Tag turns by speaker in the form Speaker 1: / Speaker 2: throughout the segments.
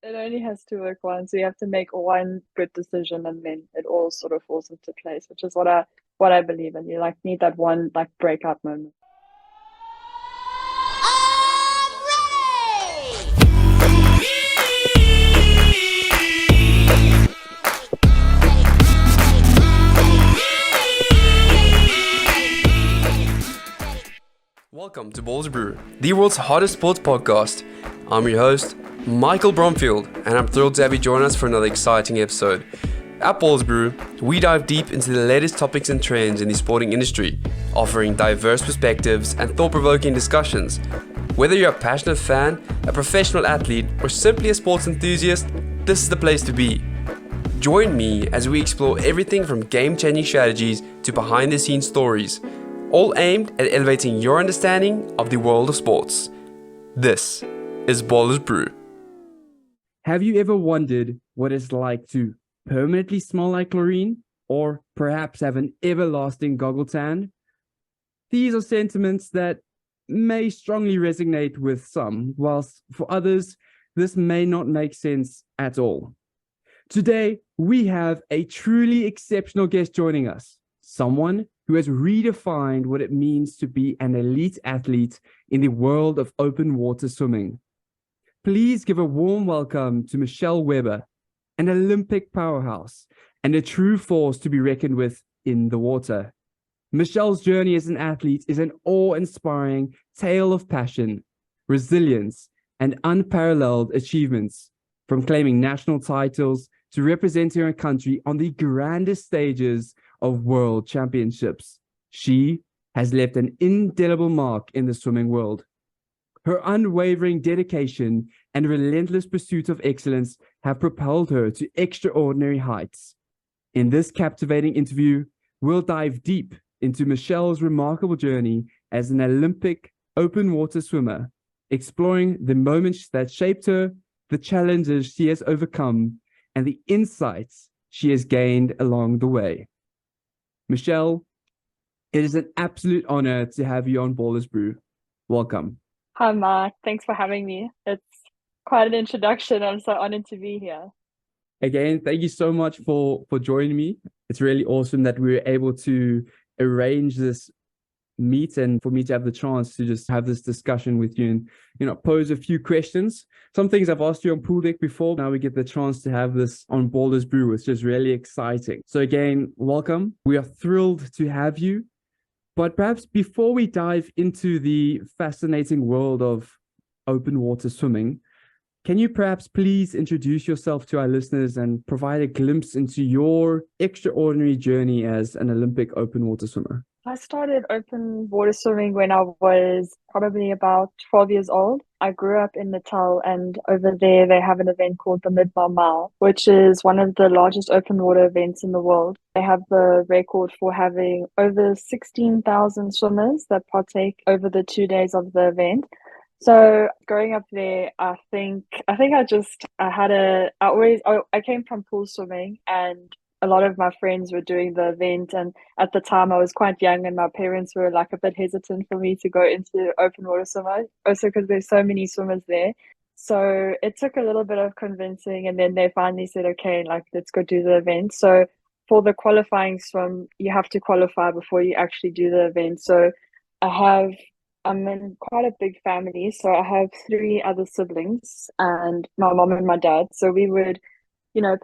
Speaker 1: It only has to work once. So you have to make one good decision and then it all sort of falls into place, which is what I believe in. You like need that one like breakout moment.
Speaker 2: Welcome to Ballers Brew, the world's hottest sports podcast. I'm your host, Michael Bromfield, and I'm thrilled to have you join us for another exciting episode. At Ballers Brew, we dive deep into the latest topics and trends in the sporting industry, offering diverse perspectives and thought-provoking discussions. Whether you're a passionate fan, a professional athlete, or simply a sports enthusiast, this is the place to be. Join me as we explore everything from game-changing strategies to behind-the-scenes stories, all aimed at elevating your understanding of the world of sports. This is Ballers Brew.
Speaker 3: Have you ever wondered what it's like to permanently smell like chlorine, or perhaps have an everlasting goggle tan? These are sentiments that may strongly resonate with some, whilst for others, this may not make sense at all. Today, we have a truly exceptional guest joining us, someone who has redefined what it means to be an elite athlete in the world of open water swimming. Please give a warm welcome to Michelle Weber, an Olympic powerhouse and a true force to be reckoned with in the water. Michelle's journey as an athlete is an awe-inspiring tale of passion, resilience, and unparalleled achievements, from claiming national titles to representing her country on the grandest stages of world championships. She has left an indelible mark in the swimming world. Her unwavering dedication and relentless pursuit of excellence have propelled her to extraordinary heights. In this captivating interview, we'll dive deep into Michelle's remarkable journey as an Olympic open water swimmer, exploring the moments that shaped her, the challenges she has overcome, and the insights she has gained along the way. Michelle, it is an absolute honor to have you on Ballers Brew. Welcome.
Speaker 1: Hi, Mark. Thanks for having me. It's quite an introduction. I'm so honored to be here.
Speaker 3: Again, thank you so much for joining me. It's really awesome that we were able to arrange this meet and for me to have the chance to just have this discussion with you and pose a few questions. Some things I've asked you on pool deck before. Now we get the chance to have this on Ballers Brew, which is really exciting. So again, welcome. We are thrilled to have you. But perhaps before we dive into the fascinating world of open water swimming, can you perhaps please introduce yourself to our listeners and provide a glimpse into your extraordinary journey as an Olympic open water swimmer?
Speaker 1: I started open water swimming when I was probably about 12 years old. I grew up in Natal, and over there they have an event called the Mile, which is one of the largest open water events in the world. They have the record for having over 16,000 swimmers that partake over the 2 days of the event. So growing up there, I came from pool swimming, and a lot of my friends were doing the event, and at the time I was quite young and my parents were like a bit hesitant for me to go into open water swimmer, also because there's so many swimmers there. So it took a little bit of convincing, and then they finally said, okay, like let's go do the event. So for the qualifying swim, you have to qualify before you actually do the event. So I'm in quite a big family, so I have three other siblings and my mom and my dad. So we would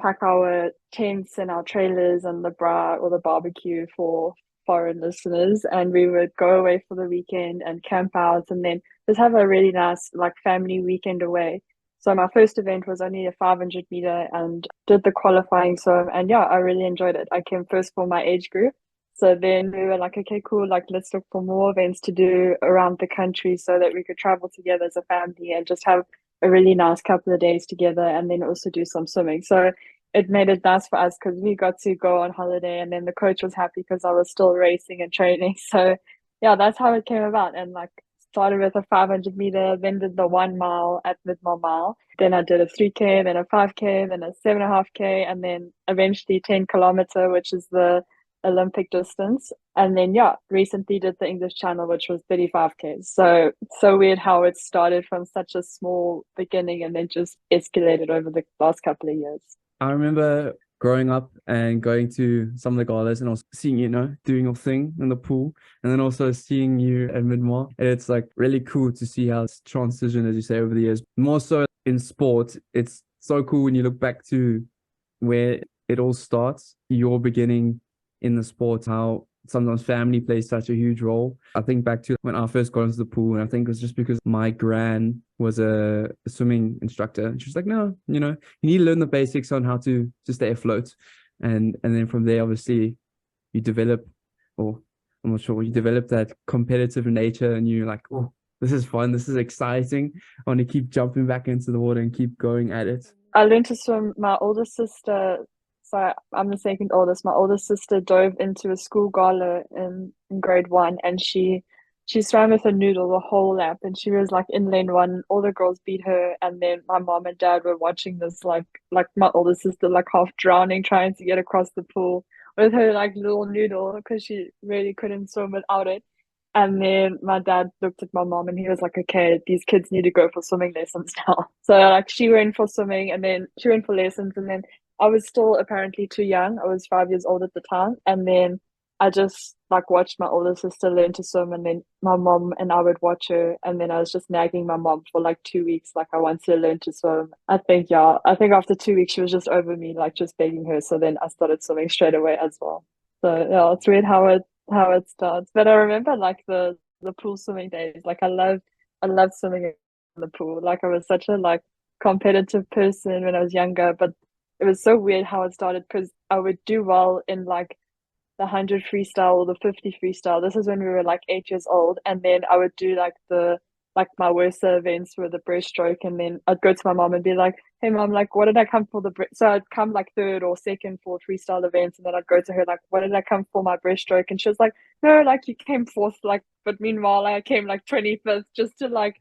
Speaker 1: pack our tents and our trailers and the bra or the barbecue for foreign listeners, and we would go away for the weekend and camp out and then just have a really nice like family weekend away. So my first event was only a 500 meter and did the qualifying swim, and yeah, I really enjoyed it. I came first for my age group. So then we were like, okay, cool, like let's look for more events to do around the country so that we could travel together as a family and just have a really nice couple of days together, and then also do some swimming. So it made it nice for us because we got to go on holiday, and then the coach was happy because I was still racing and training. So yeah, that's how it came about. And like started with a 500 meter, then did the 1 mile at Mile. Then I did a 3K, then a 5K, then a 7.5K, and then eventually 10 kilometer, which is the Olympic distance. And then, yeah, recently did the English Channel, which was 35K. So weird how it started from such a small beginning and then just escalated over the last couple of years.
Speaker 3: I remember growing up and going to some of the galas and also seeing doing your thing in the pool, and then also seeing you at Midmar. And it's like really cool to see how it's transitioned, as you say, over the years. More so in sport, it's so cool when you look back to where it all starts, your beginning in the sport, how sometimes family plays such a huge role. I think back to when I first got into the pool, and I think it was just because my gran was a swimming instructor. And she was like, no, you need to learn the basics on how to stay afloat. And then from there, obviously, you develop, or I'm not sure, you develop that competitive nature, and you're like, oh, this is fun. This is exciting. I want to keep jumping back into the water and keep going at it.
Speaker 1: I learned to swim. My older sister, so I'm the second oldest. My older sister dove into a school gala in grade 1, and she swam with a noodle the whole lap, and she was like in lane 1. All the girls beat her, and then my mom and dad were watching this, like my older sister like half drowning, trying to get across the pool with her like little noodle because she really couldn't swim without it. And then my dad looked at my mom and he was like, okay, these kids need to go for swimming lessons now. So like she went for swimming and then she went for lessons, and then I was still apparently too young. I was 5 years old at the time. And then I just like watched my older sister learn to swim, and then my mom and I would watch her, and then I was just nagging my mom for like 2 weeks, like I want to learn to swim. I think after 2 weeks she was just over me, like just begging her. So then I started swimming straight away as well. So yeah, it's weird how it starts. But I remember like the pool swimming days. Like I loved swimming in the pool. Like I was such a like competitive person when I was younger, but it was so weird how it started because I would do well in like the 100 freestyle or the 50 freestyle. This is when we were like 8 years old, and then I would do like my worst events were the breaststroke, and then I'd go to my mom and be like, hey mom, like what did I come for so I'd come like third or second for freestyle events, and then I'd go to her like, what did I come for my breaststroke? And she was like, no, like you came fourth, like, but meanwhile I came like 25th, just to like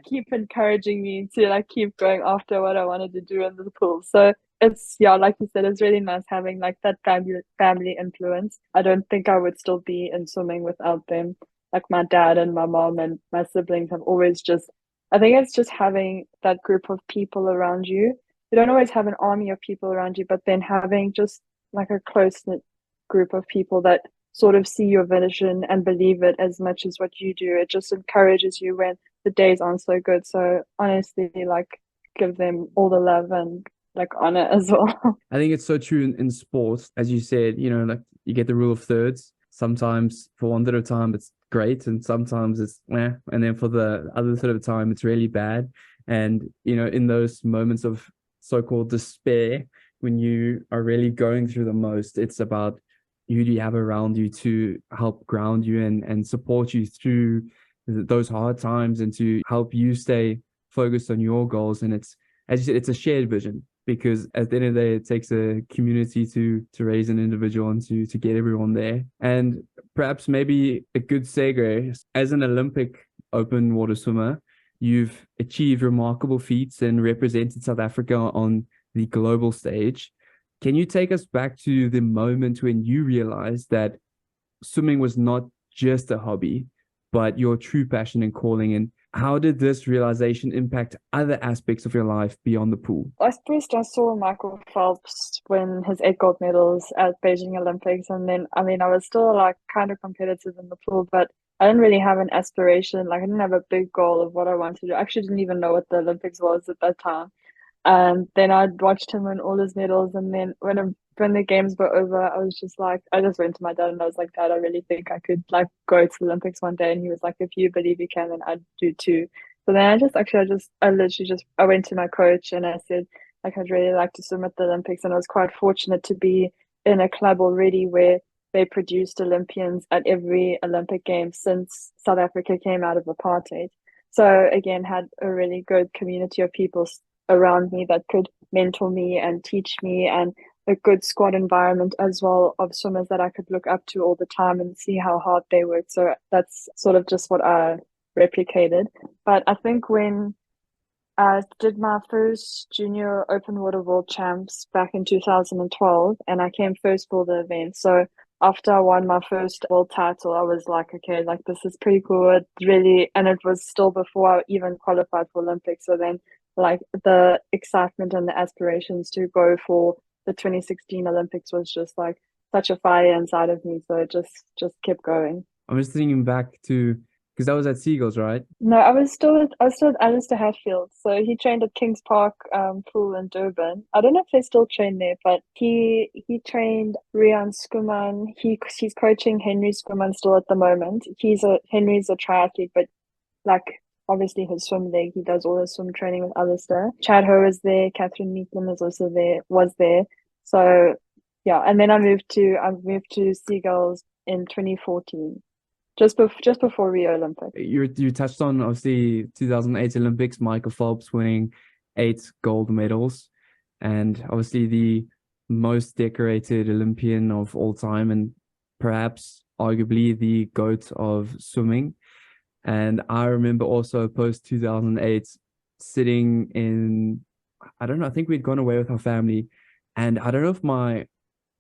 Speaker 1: keep encouraging me to like keep going after what I wanted to do in the pool. So it's, yeah, like you said, it's really nice having like that family influence. I don't think I would still be in swimming without them. Like my dad and my mom and my siblings have always just, I think it's just having that group of people around you. You don't always have an army of people around you, but then having just like a close-knit group of people that sort of see your vision and believe it as much as what you do. It just encourages you when the days aren't so good. So honestly, like give them all the love and like honor as well.
Speaker 3: I think it's so true in sports, as you said, like you get the rule of thirds. Sometimes for one third of the time it's great, and sometimes it's and then for the other third of the time it's really bad. And in those moments of so-called despair, when you are really going through the most, it's about who do you have around you to help ground you and support you through those hard times and to help you stay focused on your goals. And it's, as you said, it's a shared vision, because at the end of the day, it takes a community to raise an individual and to get everyone there. And perhaps maybe a good segue, as an Olympic open water swimmer, you've achieved remarkable feats and represented South Africa on the global stage. Can you take us back to the moment when you realized that swimming was not just a hobby, but your true passion and calling? And how did this realization impact other aspects of your life beyond the pool?
Speaker 1: First, I saw Michael Phelps win his 8 gold medals at Beijing Olympics. And then, I mean, I was still like kind of competitive in the pool, but I didn't really have an aspiration. Like, I didn't have a big goal of what I wanted to do. I actually didn't even know what the Olympics was at that time. And then I watched him win all his medals. And then when the games were over, I was just like, I just went to my dad and I was like, Dad, I really think I could like go to the Olympics one day. And he was like, if you believe you can, then I'd do too. So then I went to my coach and I said, like, I'd really like to swim at the Olympics. And I was quite fortunate to be in a club already where they produced Olympians at every Olympic game since South Africa came out of apartheid. So again, had a really good community of people around me that could mentor me and teach me, and a good squad environment as well of swimmers that I could look up to all the time and see how hard they work. So that's sort of just what I replicated. But I think when I did my first junior open water world champs back in 2012, and I came first for the event. So after I won my first world title, I was like, okay, like this is pretty cool. It really, and it was still before I even qualified for Olympics. So then, like the excitement and the aspirations to go for the 2016 Olympics was just like such a fire inside of me. So it just kept going.
Speaker 3: I'm just thinking back to because that was at Seagulls, right?
Speaker 1: No, I was still at Alistair Hatfield. So he trained at Kings Park pool in Durban. I don't know if they still train there, but he trained Rian Skuman. He's coaching Henry Skuman still at the moment. Henry's a triathlete, but like obviously his swim leg, he does all his swim training with Alistair. Chad Ho is there, Catherine Meekman is also there, was there. So yeah, and then I moved to Seagulls in 2014. Just before Rio Olympics.
Speaker 3: You touched on obviously 2008 Olympics, Michael Phelps winning 8 gold medals, and obviously the most decorated Olympian of all time, and perhaps arguably the GOAT of swimming. And I remember also post 2008 sitting in, I don't know, I think we'd gone away with our family, and I don't know if my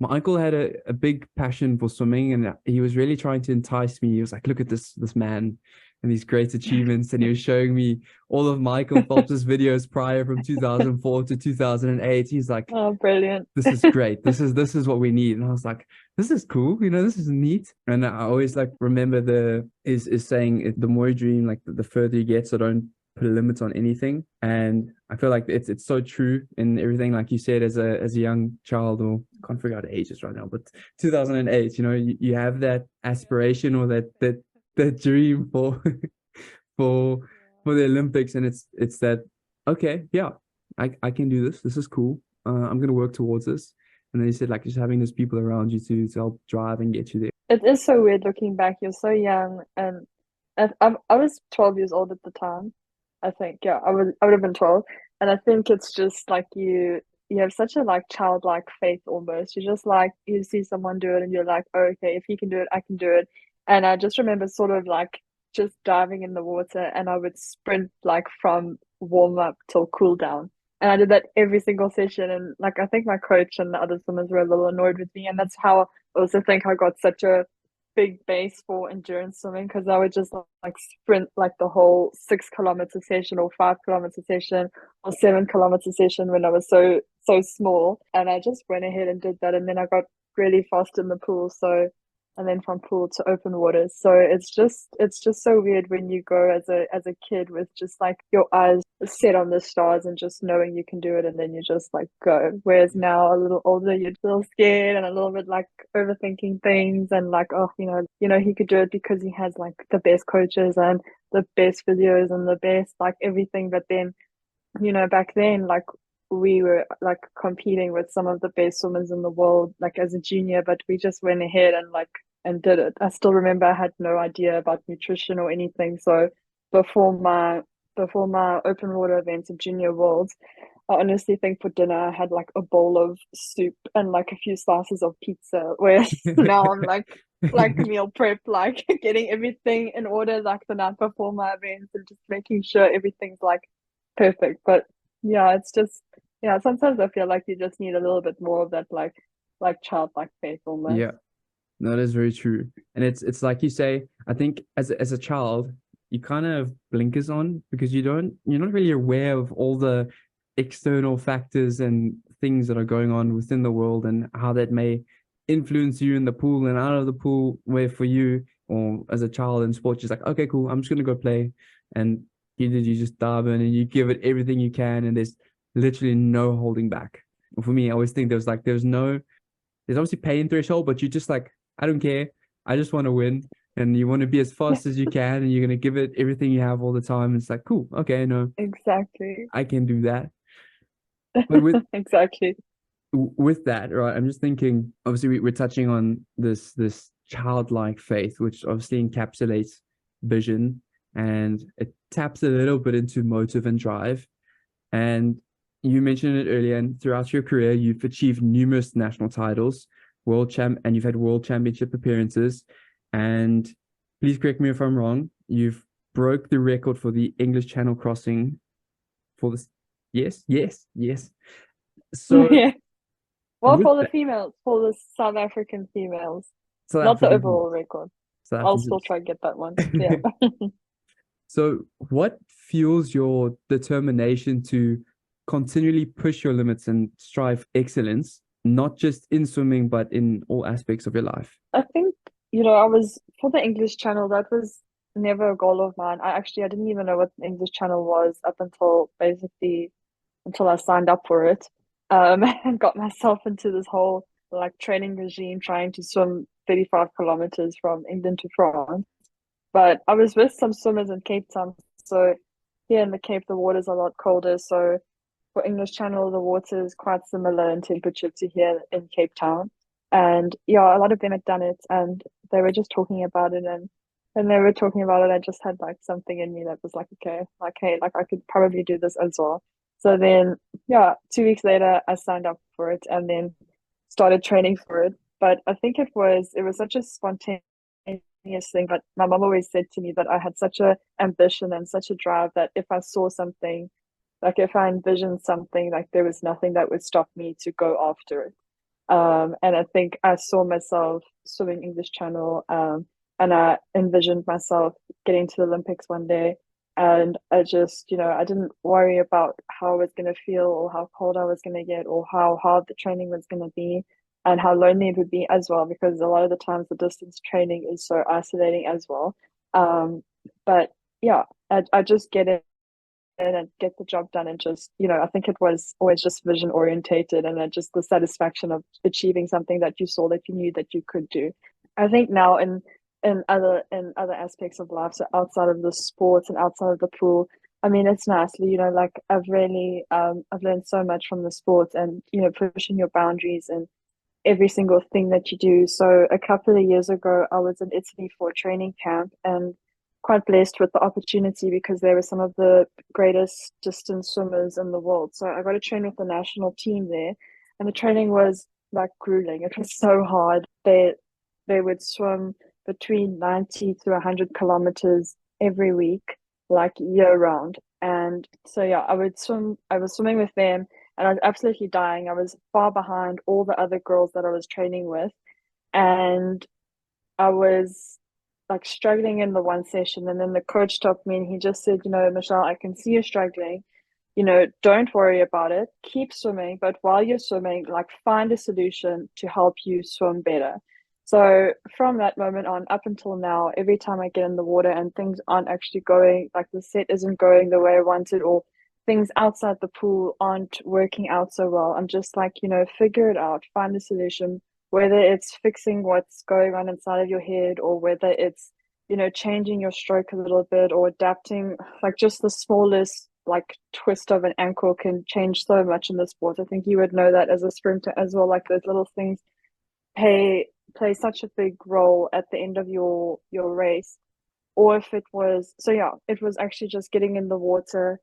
Speaker 3: uncle had a big passion for swimming, and he was really trying to entice me. He was like, look at this man and these great achievements. And he was showing me all of Michael Phelps's videos prior from 2004 to 2008. He's like,
Speaker 1: oh, brilliant.
Speaker 3: This is great. This is what we need. And I was like, this is cool. This is neat. And I always like remember is saying the more you dream, like the further you get. So don't put a limit on anything. And I feel like it's so true in everything, like you said, as a young child, or I can't figure out ages right now, but 2008, you have that aspiration or that dream for for the Olympics, and it's that, okay, yeah, I can do this. This is cool. I'm gonna work towards this. And then you said, like, just having those people around you to help drive and get you there.
Speaker 1: It is so weird looking back. You're so young, and I was 12 years old at the time. I think, yeah, I would have been 12. And I think it's just like you have such a like childlike faith almost. You just like you see someone do it and you're like, oh, okay, if he can do it, I can do it. And I just remember sort of like just diving in the water, and I would sprint like from warm up till cool down. And I did that every single session. And like I think my coach and the other swimmers were a little annoyed with me. And that's how I also think I got such a big base for endurance swimming, because I would just like sprint like the whole 6 kilometer session or 5 kilometer session or 7 kilometer session when I was so small. And I just went ahead and did that, and then I got really fast in the pool. So and then from pool to open waters. So it's just so weird when you go as a kid with just like your eyes set on the stars and just knowing you can do it, and then you just like go. Whereas now a little older, you're still scared and a little bit like overthinking things, and like, oh, he could do it because he has like the best coaches and the best videos and the best like everything. But then, back then, like we were like competing with some of the best swimmers in the world, like as a junior, but we just went ahead and did it. I still remember I had no idea about nutrition or anything. So before my open water events of junior worlds, I honestly think for dinner I had like a bowl of soup and like a few slices of pizza. Whereas now I'm like meal prep, like getting everything in order like the night before my events and just making sure everything's like perfect. But yeah, it's just sometimes I feel like you just need a little bit more of that like childlike faith almost.
Speaker 3: Yeah. No, that is very true. And it's like you say, I think as a child, you kind of have blinkers on because you're not really aware of all the external factors and things that are going on within the world and how that may influence you in the pool and out of the pool, where for you or as a child in sports, just like, okay, cool, I'm just gonna go play. And you just dive in and you give it everything you can, and there's literally no holding back. For me, I always think there's obviously pain threshold, but you just like, I don't care. I just want to win. And you want to be as fast as you can, and you're going to give it everything you have all the time. It's like, cool. Okay, no.
Speaker 1: Exactly.
Speaker 3: I can do that. But
Speaker 1: exactly.
Speaker 3: With that, right, I'm just thinking, obviously we're touching on this childlike faith, which obviously encapsulates vision, and it taps a little bit into motive and drive. And you mentioned it earlier, and throughout your career, you've achieved numerous national titles, and you've had world championship appearances. And please correct me if I'm wrong, you've broke the record for the English Channel crossing for this. Yes. So
Speaker 1: yeah. Well, for the females, for the South African females.
Speaker 3: South
Speaker 1: Not the
Speaker 3: African team.
Speaker 1: overall record.
Speaker 3: South
Speaker 1: I'll
Speaker 3: African
Speaker 1: still try and get that one. Yeah.
Speaker 3: team. So, what fuels your determination to continually push your limits and strive excellence, not just in swimming, but in all aspects of your life?
Speaker 1: I think, I was for the English channel, that was never a goal of mine. I didn't even know what the English channel was up until basically until I signed up for it. And got myself into this whole like training regime trying to swim 35 kilometers from England to France. But I was with some swimmers in Cape Town. So here in the Cape, the water's a lot colder. So for English Channel, the water is quite similar in temperature to here in Cape Town. And yeah, a lot of them had done it and they were just talking about it. And when they were talking about it, I just had like something in me that was like, okay, like, hey, like I could probably do this as well. So then, yeah, 2 weeks later, I signed up for it and then started training for it. But I think it was such a spontaneous thing. But my mom always said to me that I had such a ambition and such a drive that if I saw something, like if I envisioned something, like there was nothing that would stop me to go after it. And I think I saw myself swimming English Channel, and I envisioned myself getting to the Olympics one day. And I just, I didn't worry about how I was going to feel or how cold I was going to get or how hard the training was going to be and how lonely it would be as well, because a lot of the times the distance training is so isolating as well. But yeah, I just get it and get the job done and just, I think it was always just vision orientated and then just the satisfaction of achieving something that you saw that you knew that you could do. I think now in other aspects of life, so outside of the sports and outside of the pool, I mean it's nice, like I've really I've learned so much from the sports and pushing your boundaries and every single thing that you do. So a couple of years ago I was in Italy for a training camp and quite blessed with the opportunity because they were some of the greatest distance swimmers in the world. So I got to train with the national team there, and the training was like grueling. It was so hard. They would swim between 90 to 100 kilometers every week, like year round. And so yeah, I was swimming with them and I was absolutely dying. I was far behind all the other girls that I was training with. And I was like struggling in the one session, and then the coach stopped me and he just said, Michelle, I can see you're struggling. Don't worry about it. Keep swimming, but while you're swimming, like find a solution to help you swim better. So from that moment on, up until now, every time I get in the water and things aren't actually going, like the set isn't going the way I wanted, or things outside the pool aren't working out so well, I'm just like, figure it out, find a solution, whether it's fixing what's going on inside of your head or whether it's, changing your stroke a little bit or adapting, like just the smallest like twist of an ankle can change so much in the sport. I think you would know that as a sprinter as well, like those little things play such a big role at the end of your race. Or if it was, so yeah, it was actually just getting in the water,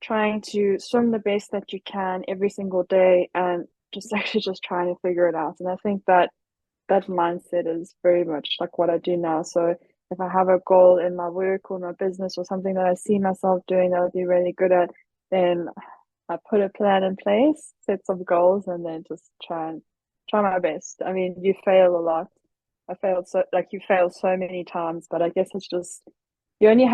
Speaker 1: trying to swim the best that you can every single day and just actually just trying to figure it out. And I think that mindset is very much like what I do now. So if I have a goal in my work or my business or something that I see myself doing that I'll be really good at, then I put a plan in place, set some goals, and then just try my best. I mean, you fail a lot. You fail so many times, but I guess it's just it only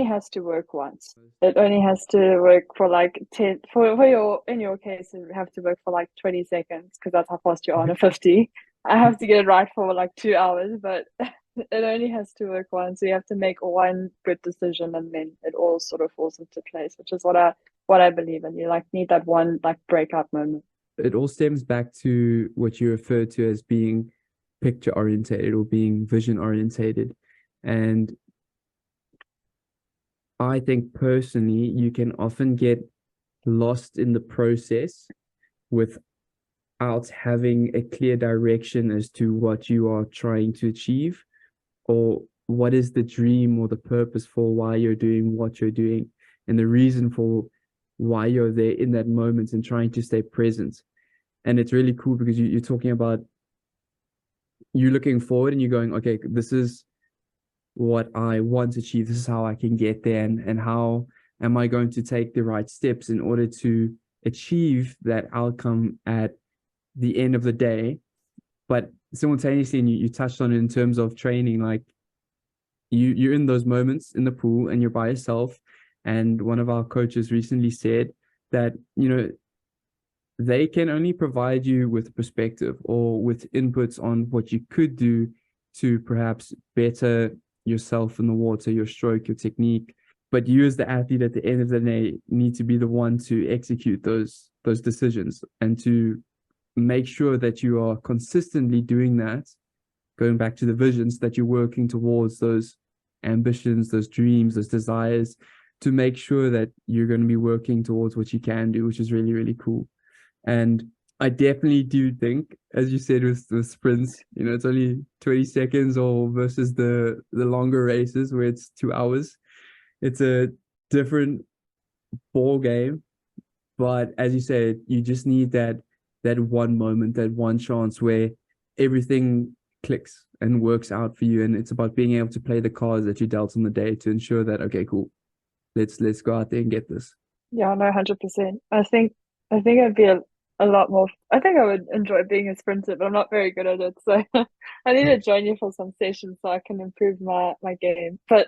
Speaker 1: has to work once. It only has to work for like 10 in your case you have to work for like 20 seconds because that's how fast you are on a 50. I have to get it right for like 2 hours, but it only has to work once. So you have to make one good decision and then it all sort of falls into place, which is what I believe in. You like need that one like breakout moment.
Speaker 3: It all stems back to what you refer to as being picture orientated or being vision orientated. And I think personally, you can often get lost in the process without having a clear direction as to what you are trying to achieve or what is the dream or the purpose for why you're doing what you're doing and the reason for why you're there in that moment and trying to stay present. And it's really cool because you're talking about you looking forward and you're going, okay, this is what I want to achieve. This is how I can get there, and how am I going to take the right steps in order to achieve that outcome at the end of the day. But simultaneously, and you touched on it in terms of training, like you're in those moments in the pool and you're by yourself. And one of our coaches recently said that, they can only provide you with perspective or with inputs on what you could do to perhaps better yourself in the water, your stroke, your technique. But you as the athlete at the end of the day need to be the one to execute those decisions and to make sure that you are consistently doing that, going back to the visions, that you're working towards those ambitions, those dreams, those desires, to make sure that you're going to be working towards what you can do, which is really, really cool. And I definitely do think, as you said, with the sprints, it's only 20 seconds or versus the longer races where it's 2 hours. It's a different ball game. But as you said, you just need that one moment, that one chance where everything clicks and works out for you. And it's about being able to play the cards that you dealt on the day to ensure that, okay, cool, let's go out there and get this.
Speaker 1: Yeah, no, 100%. I think it'd be a lot more. I think I would enjoy being a sprinter, but I'm not very good at it. So I need to join you for some sessions so I can improve my game. But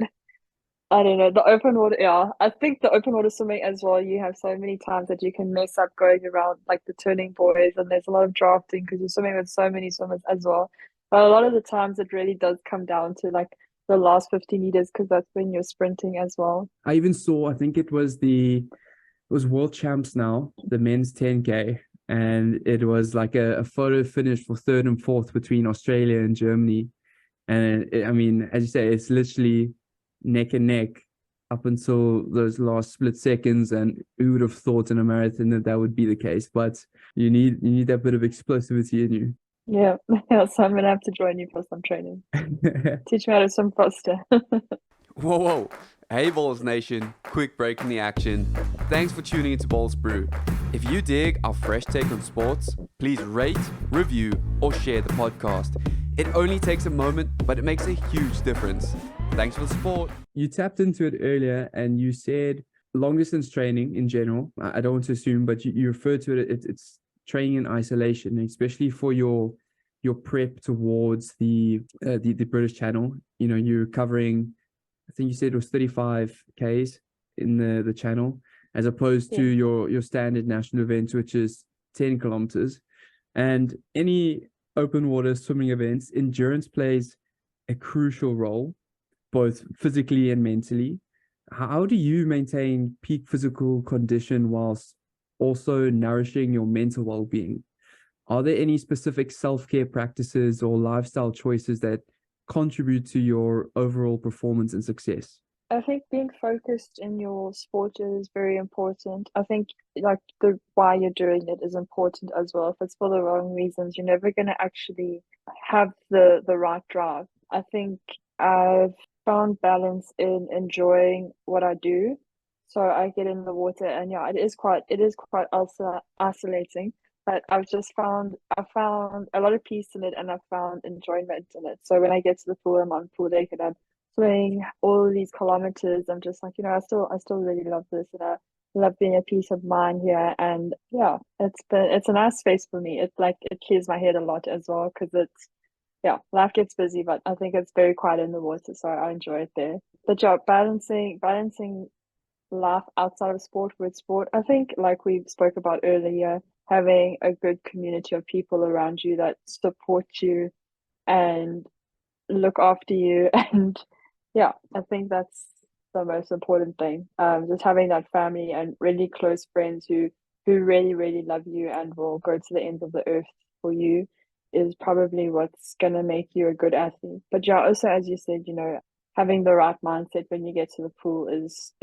Speaker 1: I don't know, the open water, yeah. I think the open water swimming as well, you have so many times that you can mess up going around like the turning buoys, and there's a lot of drafting because you're swimming with so many swimmers as well. But a lot of the times it really does come down to like the last 50 meters because that's when you're sprinting as well.
Speaker 3: I even saw, I think it was world champs now, the men's 10K, and it was like a photo finish for third and fourth between Australia and Germany. And I mean, as you say, it's literally neck and neck up until those last split seconds. And who would have thought in a marathon that would be the case? But you need that bit of explosivity in you.
Speaker 1: Yeah, so I'm gonna have to join you for some training. Teach me how to swim faster.
Speaker 2: Whoa. Hey Ballers Nation, quick break in the action. Thanks for tuning into Ballers Brew. If you dig our fresh take on sports, please rate, review, or share the podcast. It only takes a moment, but it makes a huge difference. Thanks for the support.
Speaker 3: You tapped into it earlier and you said long distance training in general. I don't want to assume, but you referred to it. It's training in isolation, especially for your prep towards the British Channel. You're covering, I think you said it was 35 Ks in the channel, as opposed to your standard national event, which is 10 kilometers. And any open water swimming events, endurance plays a crucial role, both physically and mentally. How do you maintain peak physical condition whilst also nourishing your mental well-being? Are there any specific self-care practices or lifestyle choices that contribute to your overall performance and success?
Speaker 1: I think being focused in your sport is very important. I think like the why you're doing it is important as well. If it's for the wrong reasons, you're never going to actually have the right drive. I think I've found balance in enjoying what I do. So I get in the water, and yeah, it is quite isolating. But I found a lot of peace in it, and I found enjoyment in it. So when I get to the pool, I'm on pool deck and I'm swimming all these kilometers. I'm just like, I still really love this, and I love being a peace of mind here. And yeah, it's a nice space for me. It's like it clears my head a lot as well because life gets busy, but I think it's very quiet in the water, so I enjoy it there. But yeah, balancing life outside of sport with sport. I think like we spoke about earlier, having a good community of people around you that support you and look after you. And yeah, I think that's the most important thing. Just having that family and really close friends who really, really love you and will go to the ends of the earth for you is probably what's gonna make you a good athlete. But yeah, also as you said, having the right mindset when you get to the pool is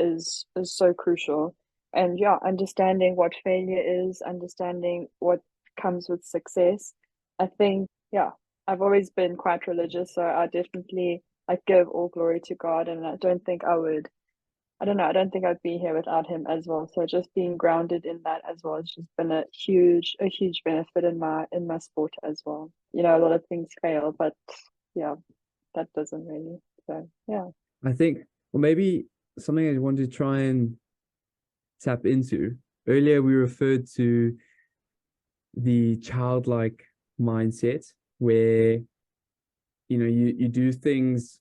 Speaker 1: so crucial. And yeah, understanding what failure is, understanding what comes with success. I think, yeah, I've always been quite religious, so I definitely give all glory to God, and I don't think I don't think I'd be here without him as well. So just being grounded in that as well has just been a huge benefit in my sport as well. A lot of things fail, but yeah, that doesn't really. So yeah.
Speaker 3: I think, well, maybe something I wanted to try and tap into. Earlier we referred to the childlike mindset where, you do things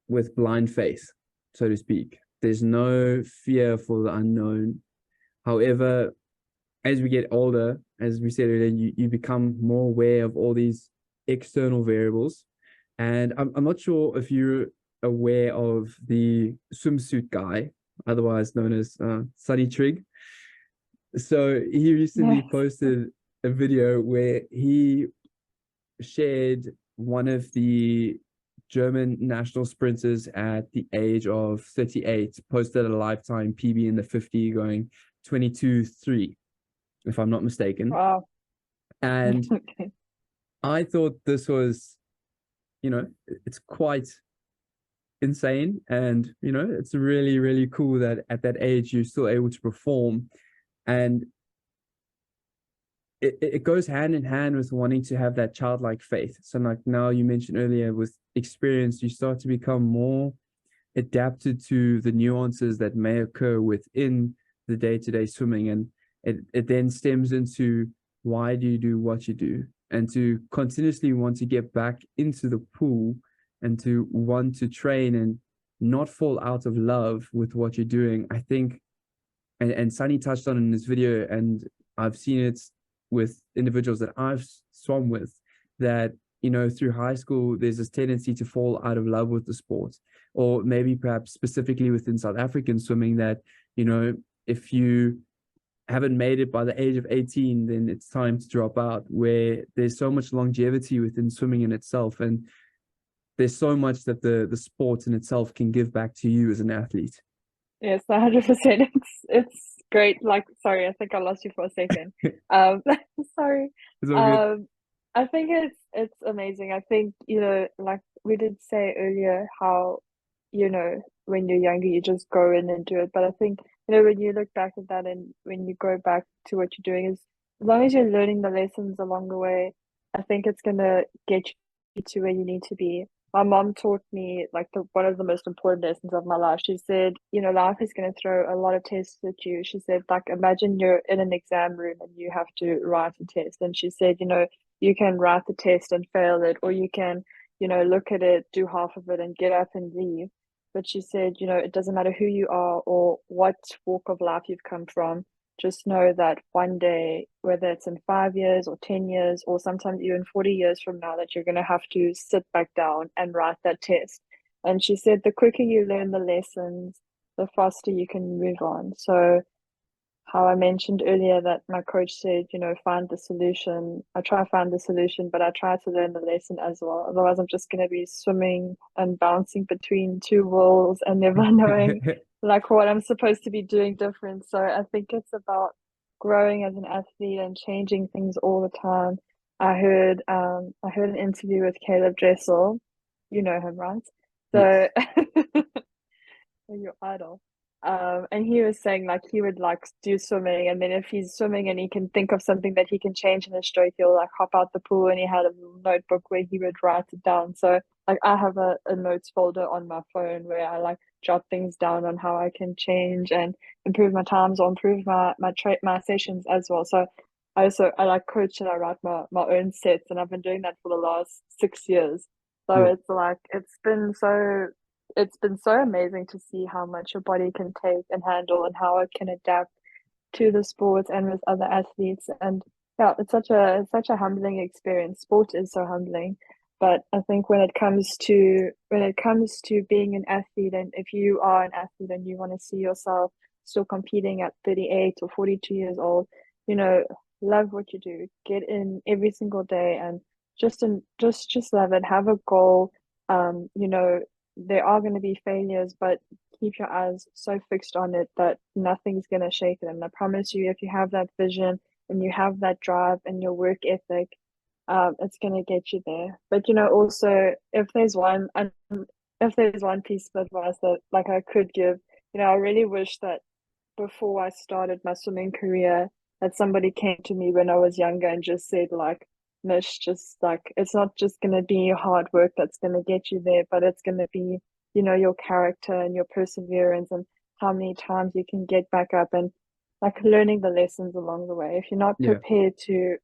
Speaker 3: with blind faith, so to speak. There's no fear for the unknown. However, as we get older, as we said earlier, you become more aware of all these external variables. And I'm not sure if you're aware of the swimsuit guy, otherwise known as Sunny Trigg. So he recently posted a video where he shared one of the German national sprinters at the age of 38, posted a lifetime PB in the 50 going 22:3, if I'm not mistaken.
Speaker 1: Wow.
Speaker 3: And
Speaker 1: Okay.
Speaker 3: I thought this was, it's quite insane. And, it's really, really cool that at that age, you're still able to perform. And it goes hand in hand with wanting to have that childlike faith. So like now you mentioned earlier, with experience, you start to become more adapted to the nuances that may occur within the day-to-day swimming. And it then stems into, why do you do what you do? And to continuously want to get back into the pool and to want to train and not fall out of love with what you're doing. I think, and Sunny touched on in this video, and I've seen it with individuals that I've swum with, that, through high school, there's this tendency to fall out of love with the sport, or maybe perhaps specifically within South African swimming, that, if you haven't made it by the age of 18, then it's time to drop out, where there's so much longevity within swimming in itself. And there's so much that the sport in itself can give back to you as an athlete.
Speaker 1: Yes, 100%. It's great. Like, sorry, I think I lost you for a second. Sorry.
Speaker 3: It's all good.
Speaker 1: I think it's amazing. I think, like we did say earlier, how, when you're younger, you just go in and do it. But I think, when you look back at that and when you go back to what you're doing, is as long as you're learning the lessons along the way, I think it's gonna get you to where you need to be. My mom taught me like one of the most important lessons of my life. She said, life is going to throw a lot of tests at you. She said, like, imagine you're in an exam room and you have to write a test. And she said, you can write the test and fail it, or you can, look at it, do half of it and get up and leave. But she said, it doesn't matter who you are or what walk of life you've come from. Just know that one day, whether it's in 5 years or 10 years, or sometimes even 40 years from now, that you're going to have to sit back down and write that test. And she said, the quicker you learn the lessons, the faster you can move on. So how I mentioned earlier that my coach said, find the solution. I try to find the solution, but I try to learn the lesson as well. Otherwise, I'm just going to be swimming and bouncing between two walls and never knowing like what I'm supposed to be doing different. So I think it's about growing as an athlete and changing things all the time. I heard an interview with Caleb Dressel. You know him, right? So your idol. And he was saying like he would like do swimming, and then if he's swimming and he can think of something that he can change in his stroke, he'll like hop out the pool, and he had a notebook where he would write it down. So like I have a notes folder on my phone where I like jot things down on how I can change and improve my times or improve my sessions as well. So I like coach and I write my own sets, and I've been doing that for the last 6 years. So
Speaker 3: Yeah.
Speaker 1: it's like it's been so amazing to see how much your body can take and handle and how it can adapt to the sport and with other athletes. And yeah, it's such a humbling experience. Sport is so humbling. But I think when it comes to being an athlete, and if you are an athlete and you want to see yourself still competing at 38 or 42 years old, love what you do. Get in every single day and just love it. Have a goal. There are going to be failures, but keep your eyes so fixed on it that nothing's going to shake it. And I promise you, if you have that vision and you have that drive and your work ethic, it's going to get you there. But also, if there's one piece of advice that like I could give, I really wish that before I started my swimming career, that somebody came to me when I was younger and just said like, Mish, just like it's not just going to be your hard work that's going to get you there, but it's going to be, your character and your perseverance and how many times you can get back up and like learning the lessons along the way. If you're not
Speaker 3: Yeah.
Speaker 1: prepared to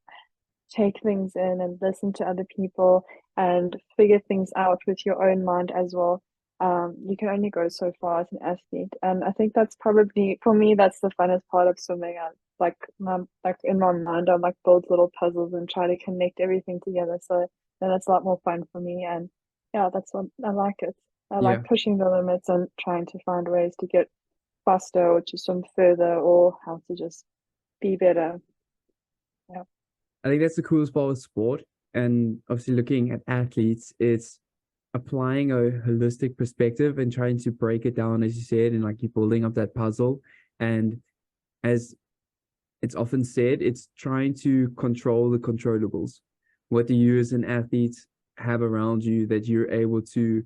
Speaker 1: take things in and listen to other people and figure things out with your own mind as well. You can only go so far as an athlete, and I think that's probably for me that's the funnest part of swimming. Like in my mind, I like build little puzzles and try to connect everything together. So then it's a lot more fun for me, and yeah, that's what I like it. I
Speaker 3: Yeah.
Speaker 1: like pushing the limits and trying to find ways to get faster or to swim further or how to just be better. Yeah.
Speaker 3: I think that's the coolest part of sport. And obviously, looking at athletes, it's applying a holistic perspective and trying to break it down, as you said, and like you're building up that puzzle. And as it's often said, it's trying to control the controllables. What do you as an athlete have around you that you're able to,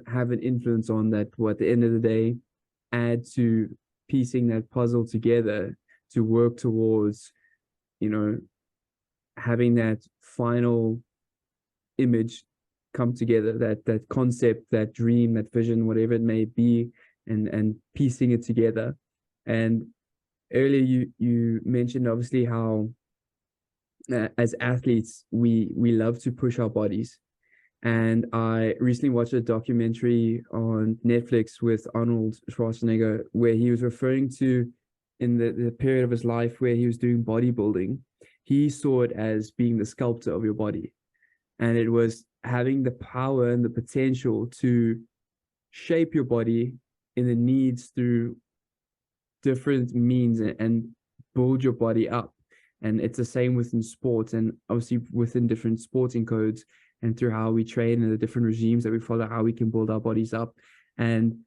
Speaker 3: have an influence on that, at the end of the day, add to piecing that puzzle together to work towards, having that final image come together, that concept, that dream, that vision, whatever it may be, and piecing it together. And earlier you mentioned obviously how as athletes we love to push our bodies. And I recently watched a documentary on Netflix with Arnold Schwarzenegger where he was referring to in the period of his life where he was doing bodybuilding. He saw it as being the sculptor of your body, and it was having the power and the potential to shape your body in the needs through different means and build your body up. And it's the same within sports, and obviously within different sporting codes and through how we train and the different regimes that we follow, how we can build our bodies up. And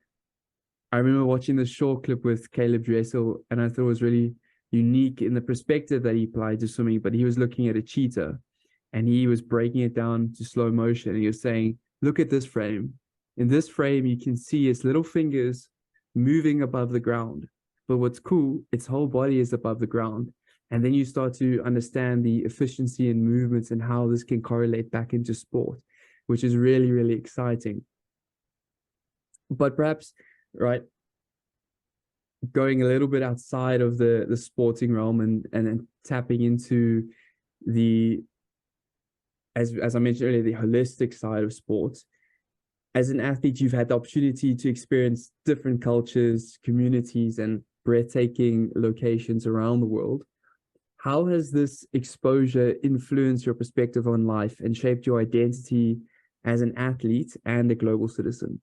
Speaker 3: I remember watching this short clip with Caleb Dressel, and I thought it was really unique in the perspective that he applied to swimming. But he was looking at a cheetah and he was breaking it down to slow motion. And he was saying, look at this frame. In this frame, you can see its little fingers moving above the ground. But what's cool, its whole body is above the ground. And then you start to understand the efficiency and movements and how this can correlate back into sport, which is really, really exciting. But perhaps, right, going a little bit outside of the sporting realm and tapping into the, as I mentioned earlier, the holistic side of sports. As an athlete, you've had the opportunity to experience different cultures, communities, and breathtaking locations around the world. How has this exposure influenced your perspective on life and shaped your identity as an athlete and a global citizen?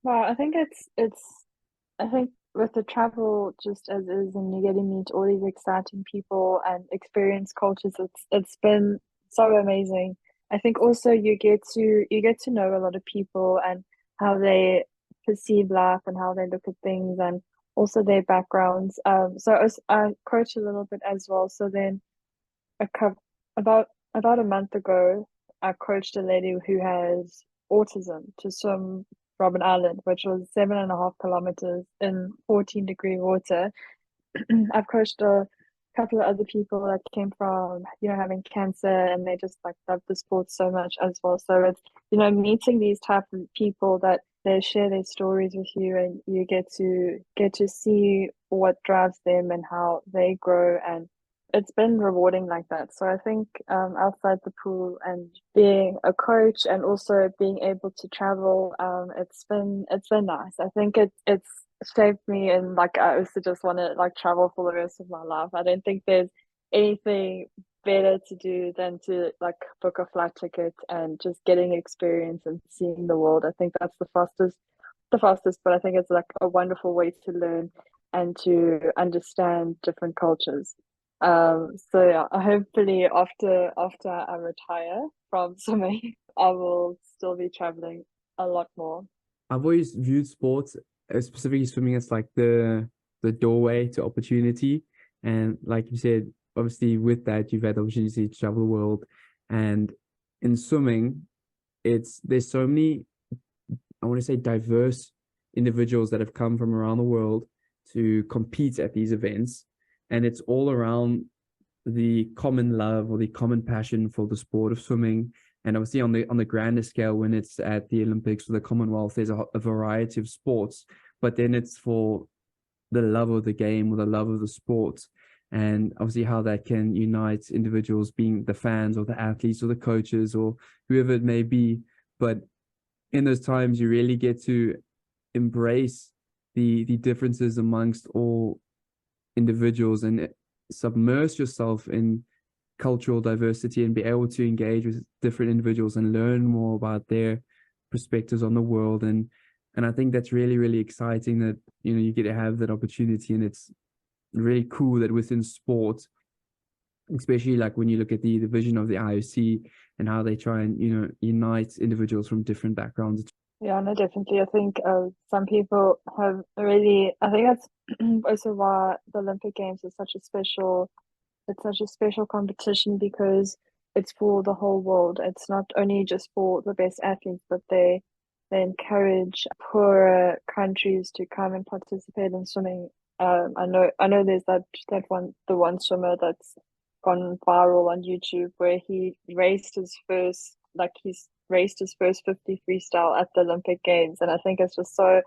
Speaker 1: Well, I think I think with the travel just as is and you get to meet all these exciting people and experience cultures, it's been so amazing. I think also you get to know a lot of people and how they perceive life and how they look at things and also their backgrounds. I coach a little bit as well. So then a couple, about a month ago, I coached a lady who has autism to swim Robben Island, which was 7.5 kilometers in 14-degree water. I've coached a couple of other people that came from, having cancer and they just like love the sport so much as well. So it's, meeting these type of people that they share their stories with you and you get to see what drives them and how they grow, and it's been rewarding like that. So I think outside the pool and being a coach and also being able to travel, it's been nice. I think it's shaped me, and like I also just want to like travel for the rest of my life. I don't think there's anything better to do than to like book a flight ticket and just getting experience and seeing the world. I think that's the fastest, but I think it's like a wonderful way to learn and to understand different cultures. So yeah, hopefully after I retire from swimming, I will still be traveling a lot more.
Speaker 3: I've always viewed sports, specifically swimming, as like the doorway to opportunity. And like you said, obviously with that, you've had the opportunity to travel the world. And in swimming, there's so many, I want to say, diverse individuals that have come from around the world to compete at these events. And it's all around the common love or the common passion for the sport of swimming. And obviously on the grander scale, when it's at the Olympics or the Commonwealth, there's a variety of sports, but then it's for the love of the game or the love of the sport. and obviously how that can unite individuals, being the fans or the athletes or the coaches or whoever it may be. But in those times, you really get to embrace the differences amongst all individuals and submerge yourself in cultural diversity and be able to engage with different individuals and learn more about their perspectives on the world. And I think that's really, really exciting that, you know, you get to have that opportunity. And it's really cool that within sport, especially like when you look at the vision of the IOC and how they try and, you know, unite individuals from different backgrounds.
Speaker 1: Yeah, no, definitely. I think some people have really, I think that's also why the Olympic Games is such a special competition, because it's for the whole world. It's not only just for the best athletes, but they encourage poorer countries to come and participate in swimming. I know there's the one swimmer that's gone viral on YouTube where he's raced his first 50 freestyle at the Olympic Games, and I think it's so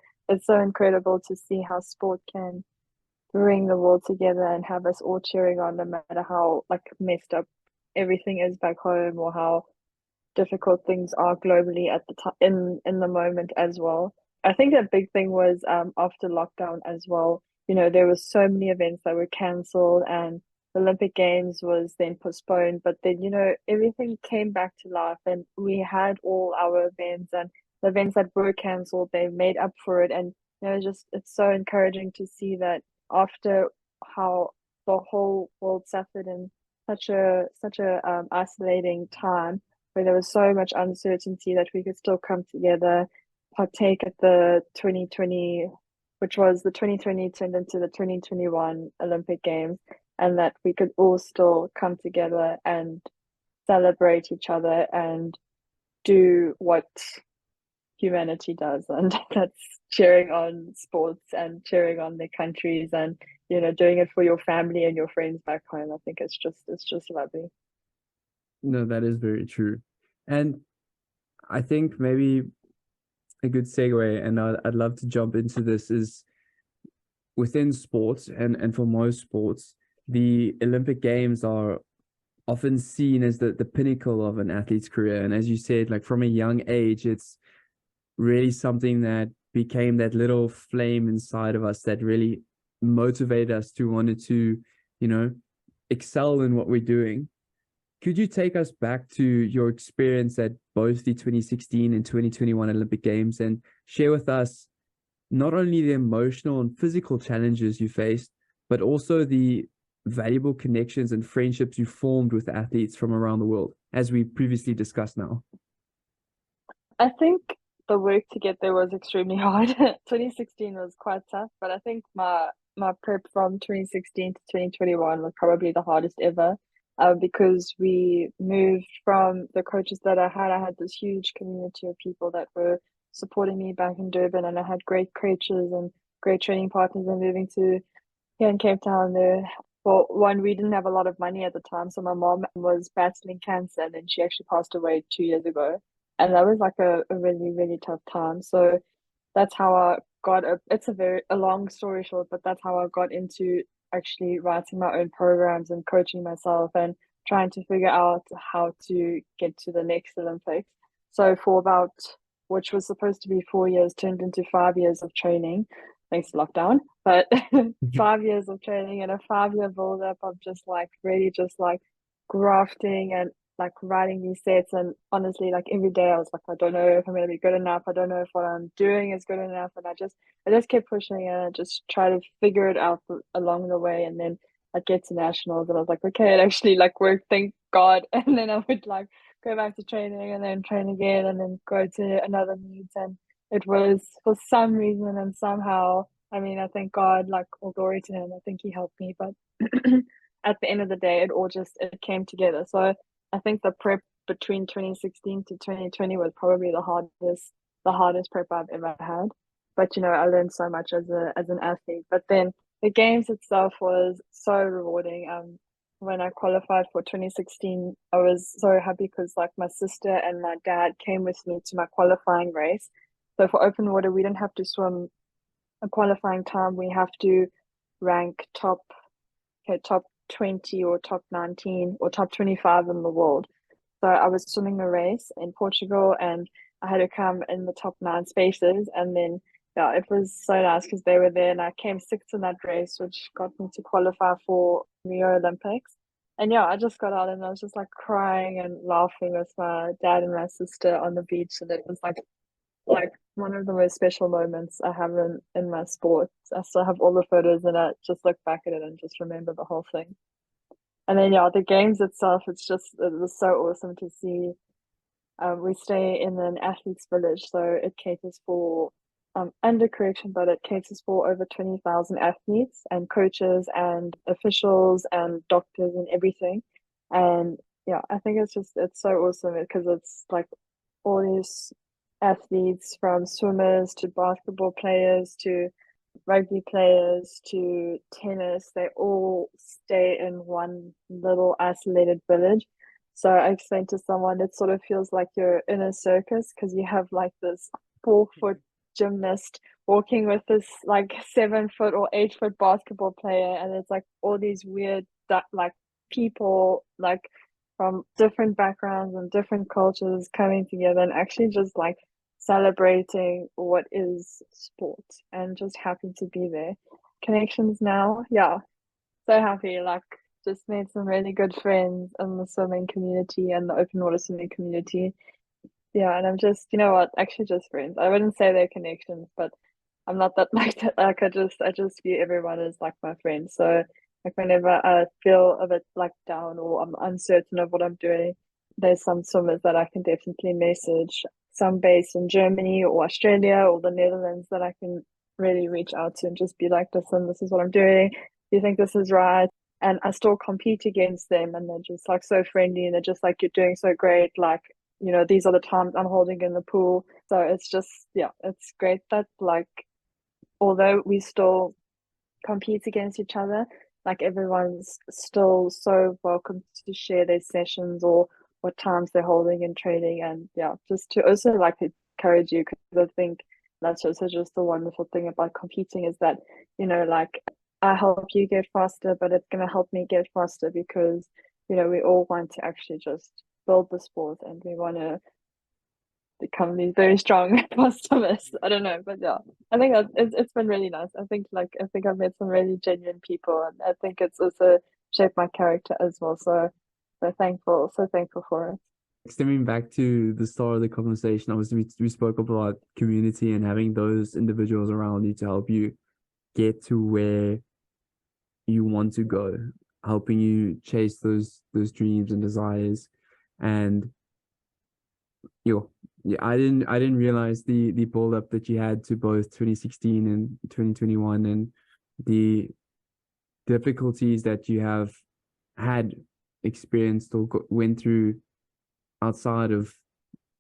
Speaker 1: incredible to see how sport can bring the world together and have us all cheering on, no matter how like messed up everything is back home or how difficult things are globally at the time in the moment as well. I think a big thing was after lockdown as well. You know, there was so many events that were cancelled, and the Olympic Games was then postponed. But then, you know, everything came back to life, and we had all our events, and the events that were cancelled, they made up for it. And you know, it's so encouraging to see that after how the whole world suffered in such a isolating time, where there was so much uncertainty, that we could still come together, partake at the 2020, which was the 2020 turned into the 2021 Olympic Games, and that we could all still come together and celebrate each other and do what humanity does, and that's cheering on sports and cheering on their countries, and you know, doing it for your family and your friends back home. I think it's just lovely.
Speaker 3: No, that is very true. And I think maybe a good segue, and I'd love to jump into this, is within sports and for most sports, the Olympic Games are often seen as the pinnacle of an athlete's career. And as you said, like from a young age, it's really something that became that little flame inside of us that really motivated us to wanted to, you know, excel in what we're doing. Could you take us back to your experience at both the 2016 and 2021 Olympic Games and share with us not only the emotional and physical challenges you faced, but also the valuable connections and friendships you formed with athletes from around the world, as we previously discussed now?
Speaker 1: I think the work to get there was extremely hard. 2016 was quite tough, but I think my prep from 2016 to 2021 was probably the hardest ever. Because we moved from the coaches that I had this huge community of people that were supporting me back in Durban, and I had great coaches and great training partners. And moving to here in Cape Town, there, well, one, we didn't have a lot of money at the time, so my mom was battling cancer, and then she actually passed away 2 years ago, and that was like a really, really tough time. So that's how I got it's a long story short, but that's how I got into actually writing my own programs and coaching myself and trying to figure out how to get to the next Olympics. So for about, which was supposed to be 4 years, turned into 5 years of training, thanks to lockdown, but 5 years of training and a 5 year build up of just like really just like grafting and like writing these sets. And honestly, like every day I was like, I don't know if I'm going to be good enough. I don't know if what I'm doing is good enough. And I just kept pushing and I just try to figure it out along the way. And then I'd get to nationals and I was like, okay, it actually like worked, thank God. And then I would like go back to training and then train again and then go to another meet. And it was for some reason and somehow, I mean, I thank God, like all glory to him. I think he helped me, but at the end of the day, it came together. So I think the prep between 2016 to 2020 was probably the hardest prep I've ever had. But you know, I learned so much as an athlete. But then the games itself was so rewarding. When I qualified for 2016, I was so happy because like my sister and my dad came with me to my qualifying race. So for open water, we didn't have to swim a qualifying time. We have to rank top 20 or top 19 or top 25 in the world. So I was swimming a race in Portugal and I had to come in the top 9 spaces. And then, yeah, it was so nice because they were there and I came sixth in that race, which got me to qualify for Rio Olympics. And yeah, I just got out and I was just like crying and laughing with my dad and my sister on the beach. And it was like one of the most special moments I have in my sport. I still have all the photos and I just look back at it and just remember the whole thing. And then yeah, the games itself, it was so awesome to see. We stay in an athletes village, so it caters for under correction, but it caters for over 20,000 athletes and coaches and officials and doctors and everything. And yeah, I think it's so awesome because it's like all these athletes from swimmers to basketball players to rugby players to tennis, they all stay in one little isolated village. So I explained to someone, it sort of feels like you're in a circus because you have like this 4 foot gymnast walking with this like 7 foot or 8 foot basketball player, and it's like all these weird like people like from different backgrounds and different cultures coming together and actually just like celebrating what is sport and just happy to be there. Connections now, yeah, so happy. Like, just made some really good friends in the swimming community and the open water swimming community. Yeah, and I'm just, you know what, actually just friends. I wouldn't say they're connections, but I'm not that like that. Like, I just view everyone as like my friend. So like whenever I feel a bit like down or I'm uncertain of what I'm doing, there's some swimmers that I can definitely message, some based in Germany or Australia or the Netherlands that I can really reach out to and just be like, listen, this is what I'm doing. Do you think this is right? And I still compete against them and they're just like so friendly and they're just like, you're doing so great. Like, you know, these are the times I'm holding in the pool. So it's just, yeah, it's great that like, although we still compete against each other, like everyone's still so welcome to share their sessions or what times they're holding in training. And yeah, just to also like encourage you, because I think that's also just the wonderful thing about competing is that, you know, like I help you get faster, but it's going to help me get faster because, you know, we all want to actually just build the sport and we want to become these very strong customers. I don't know, but yeah, I think that it's been really nice. I think I've met some really genuine people, and I think it's also shaped my character as well. So thankful for it.
Speaker 3: Stemming back to the start of the conversation, obviously we spoke about community and having those individuals around you to help you get to where you want to go, helping you chase those dreams and desires. And yeah, I didn't realize the build up that you had to both 2016 and 2021 and the difficulties that you have had experienced or went through outside of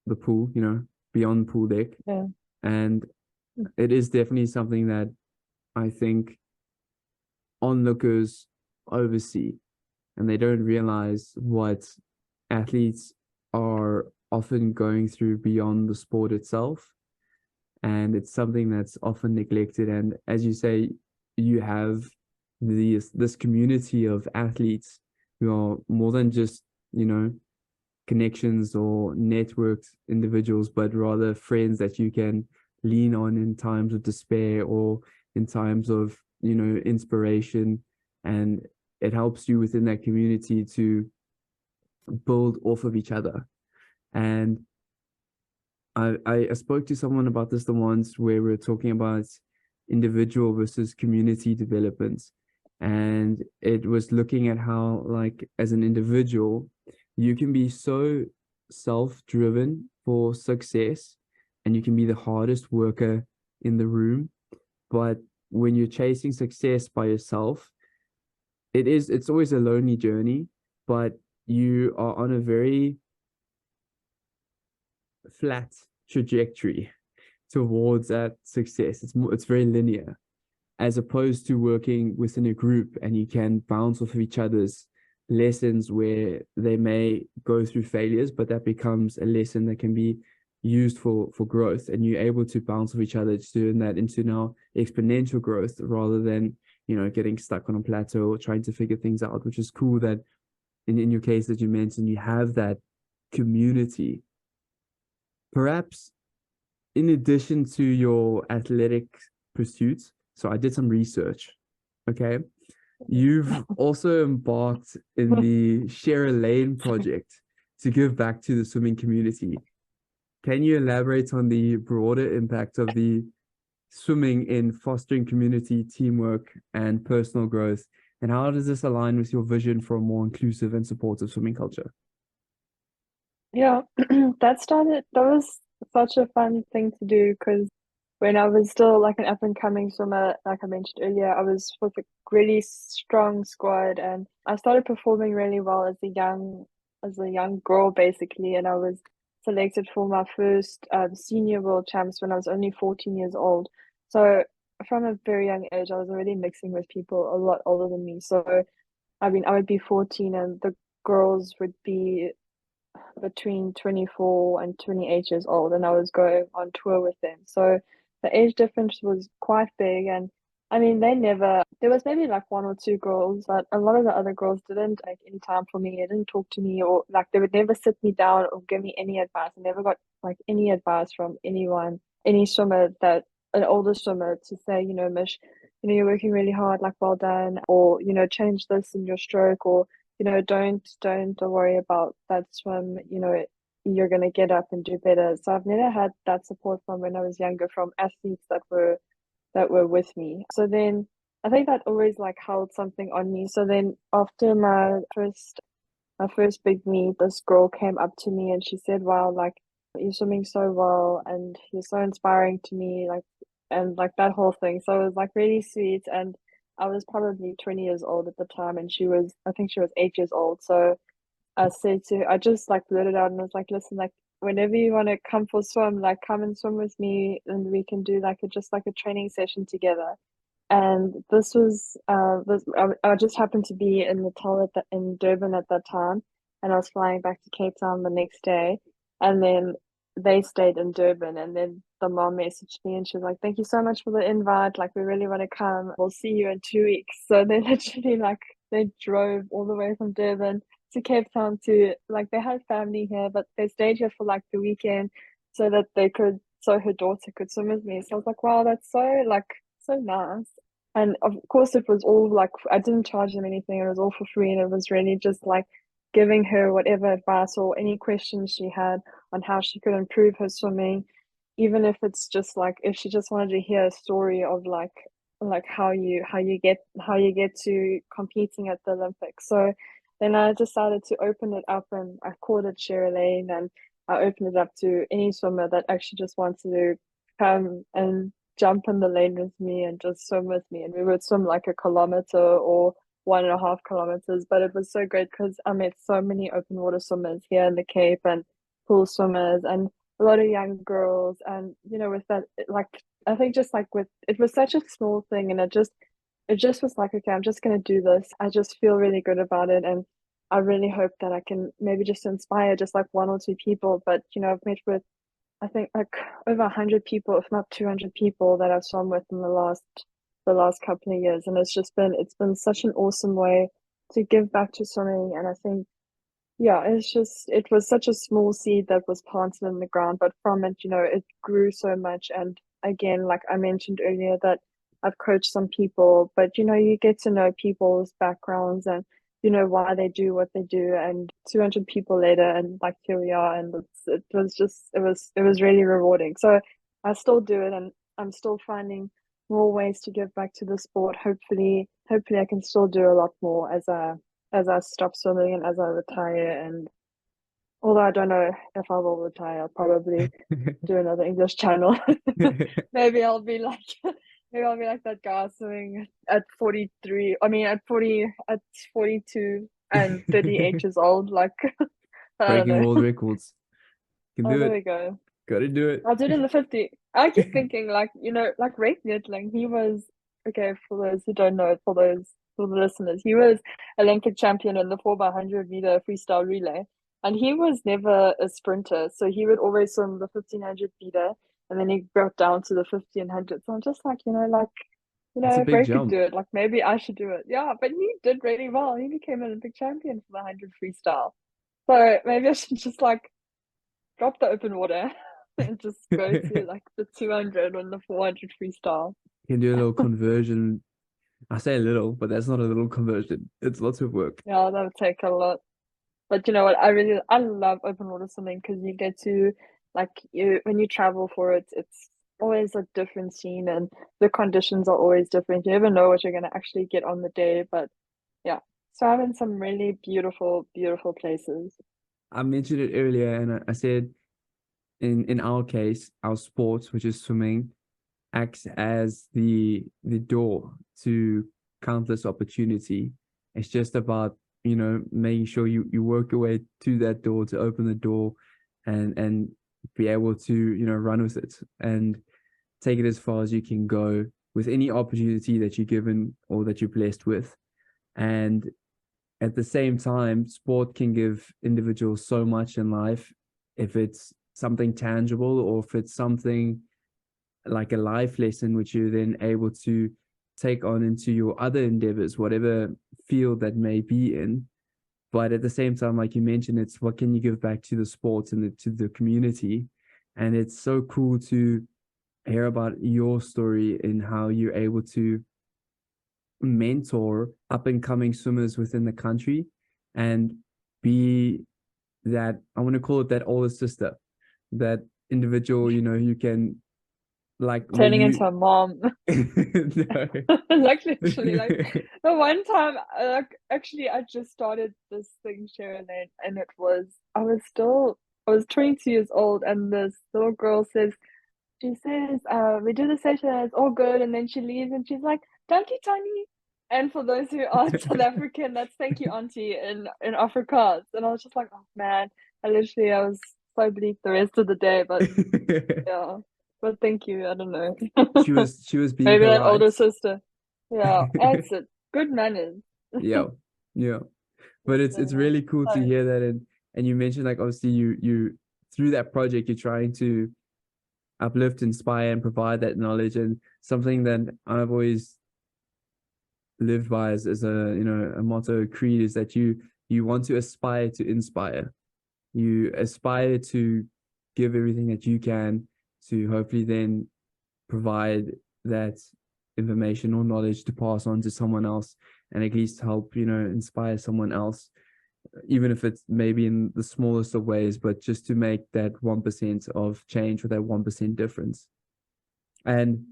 Speaker 3: the pool, you know, beyond pool deck.
Speaker 1: Yeah.
Speaker 3: And it is definitely something that I think onlookers oversee and they don't realize what athletes are often going through beyond the sport itself. And it's something that's often neglected. And as you say, you have this community of athletes who are more than just, you know, connections or networked individuals, but rather friends that you can lean on in times of despair or in times of, you know, inspiration. And it helps you within that community to build off of each other. And I spoke to someone about this the once where we were talking about individual versus community development. And it was looking at how, like, as an individual, you can be so self-driven for success and you can be the hardest worker in the room. But when you're chasing success by yourself, it's always a lonely journey, but you are on a very flat trajectory towards that success. It's very linear, as opposed to working within a group and you can bounce off of each other's lessons where they may go through failures, but that becomes a lesson that can be used for growth, and you're able to bounce off each other to turn that into now exponential growth rather than getting stuck on a plateau or trying to figure things out, which is cool that in your case that you mentioned, you have that community. Perhaps in addition to your athletic pursuits, so I did some research, okay? You've also embarked in the Share a Lane project to give back to the swimming community. Can you elaborate on the broader impact of the swimming in fostering community, teamwork, and personal growth? And how does this align with your vision for a more inclusive and supportive swimming culture?
Speaker 1: Yeah, that was such a fun thing to do because when I was still like an up and coming swimmer, like I mentioned earlier, I was with a really strong squad and I started performing really well as a young girl basically, and I was selected for my first senior world champs when I was only 14 years old. So from a very young age, I was already mixing with people a lot older than me. So I mean, I would be 14 and the girls would be between 24 and 28 years old, and I was going on tour with them. So the age difference was quite big. And I mean, there was maybe like one or two girls, but a lot of the other girls didn't take any time for me. They didn't talk to me, or like they would never sit me down or give me any advice. I never got like any advice from anyone, any swimmer an older swimmer to say, Mish, you're working really hard, like well done, or, change this in your stroke, or don't worry about that swim, you're gonna get up and do better. So I've never had that support from when I was younger from athletes that were with me. So then I think that always like held something on me. So then after my first big meet, this girl came up to me and she said, wow, like you're swimming so well and you're so inspiring to me, like and like that whole thing. So it was like really sweet. And I was probably 20 years old at the time and I think she was 8 years old. So I just like blurted out and was like, listen, like whenever you want to come for a swim, like come and swim with me and we can do just like a training session together. And this was I just happened to be in Natal in Durban at that time, and I was flying back to Cape Town the next day, and then they stayed in Durban, and then the mom messaged me and she was like, "Thank you so much for the invite. Like, we really want to come. We'll see you in 2 weeks." So they literally they drove all the way from Durban to Cape Town to like they had family here, but they stayed here for like the weekend so that so her daughter could swim with me. So I was like, wow, that's so nice. And of course, it was all like, I didn't charge them anything. It was all for free. And it was really just like giving her whatever advice or any questions she had on how she could improve her swimming, even if it's just like, if she just wanted to hear a story of like how you get to competing at the Olympics. So then I decided to open it up and I called it Share a Lane, and I opened it up to any swimmer that actually just wanted to come and jump in the lane with me and just swim with me. And we would swim like a kilometer or 1.5 kilometers. But it was so great because I met so many open water swimmers here in the Cape and pool swimmers and a lot of young girls. And, with that, like, I think just like it was such a small thing and it just was like, okay, I'm just going to do this. I just feel really good about it. And I really hope that I can maybe just inspire just like one or two people. But, I've met with I think like over 100 people, if not 200 people that I've swum with in the last couple of years. And it's been such an awesome way to give back to swimming. And I think, yeah, it was such a small seed that was planted in the ground, but from it, it grew so much. And again, like I mentioned earlier, that I've coached some people, but you get to know people's backgrounds and why they do what they do. And 200 people later, and like here we are, and it was really rewarding. So I still do it, and I'm still finding more ways to give back to the sport. Hopefully I can still do a lot more as I stop swimming and as I retire. And although I don't know if I will retire, I'll probably do another English channel. Maybe I'll be like that guy swimming at 43. I mean, at 42 and 38 years old. Like, I don't
Speaker 3: Breaking
Speaker 1: know.
Speaker 3: world records. Can
Speaker 1: Oh,
Speaker 3: do
Speaker 1: there
Speaker 3: it.
Speaker 1: we go.
Speaker 3: Gotta do it.
Speaker 1: I'll do it in the 50. I keep thinking, like, like Ray Needling, he was, okay, for those who don't know, for the listeners, he was Olympic champion in the 4x100 meter freestyle relay. And he was never a sprinter. So he would always swim the 1500 meter and then he got down to the 1500. So I'm just like, like
Speaker 3: That's a
Speaker 1: If
Speaker 3: big
Speaker 1: Ray could
Speaker 3: jump.
Speaker 1: do it, like maybe I should do it. Yeah, but he did really well. He became an Olympic champion for the 100 freestyle. So maybe I should just like drop the open water and just go to like the 200 and the 400 freestyle.
Speaker 3: Can do a little conversion. I say a little, but that's not a little conversion. It's lots of work.
Speaker 1: Yeah, that would take a lot. But you know what? I love open water swimming because you get to like you when you travel for it, it's always a different scene and the conditions are always different. You never know what you're gonna actually get on the day, but yeah. So I'm in some really beautiful, beautiful places.
Speaker 3: I mentioned it earlier, and I said in our case, our sport, which is swimming, acts as the door to countless opportunity. It's just about, making sure you work your way to that door to open the door and be able to, run with it and take it as far as you can go with any opportunity that you're given or that you're blessed with. And at the same time, sport can give individuals so much in life if it's something tangible or if it's something like a life lesson, which you're then able to take on into your other endeavors, whatever field that may be in. But at the same time, like you mentioned, it's what can you give back to the sports and to the community. And it's so cool to hear about your story and how you're able to mentor up and coming swimmers within the country and be that, I want to call it that older sister, that individual, you can like where
Speaker 1: Turning
Speaker 3: you
Speaker 1: into a mom.
Speaker 3: no.
Speaker 1: Like literally, like the one time, like actually, I just started this thing, Sharon, and I was 22 years old, and this little girl she says, we do the session, it's all good, and then she leaves, and she's like, "Thank you, Tani." And for those who aren't South African, that's "thank you, auntie" in Afrikaans. And I was just like, oh man, I was so bleak the rest of the day, but yeah. But thank you. I don't know.
Speaker 3: she was being
Speaker 1: Maybe that
Speaker 3: polite.
Speaker 1: older sister. Yeah, that's it. Good manners.
Speaker 3: Yeah, yeah. But it's really cool to
Speaker 1: Sorry.
Speaker 3: hear that, and you mentioned like obviously you through that project you're trying to uplift, inspire, and provide that knowledge, and something that I've always lived by as a a motto, creed, is that you want to aspire to inspire. You aspire to give everything that you can to hopefully then provide that information or knowledge to pass on to someone else and at least help, inspire someone else, even if it's maybe in the smallest of ways, but just to make that 1% of change or that 1% difference. And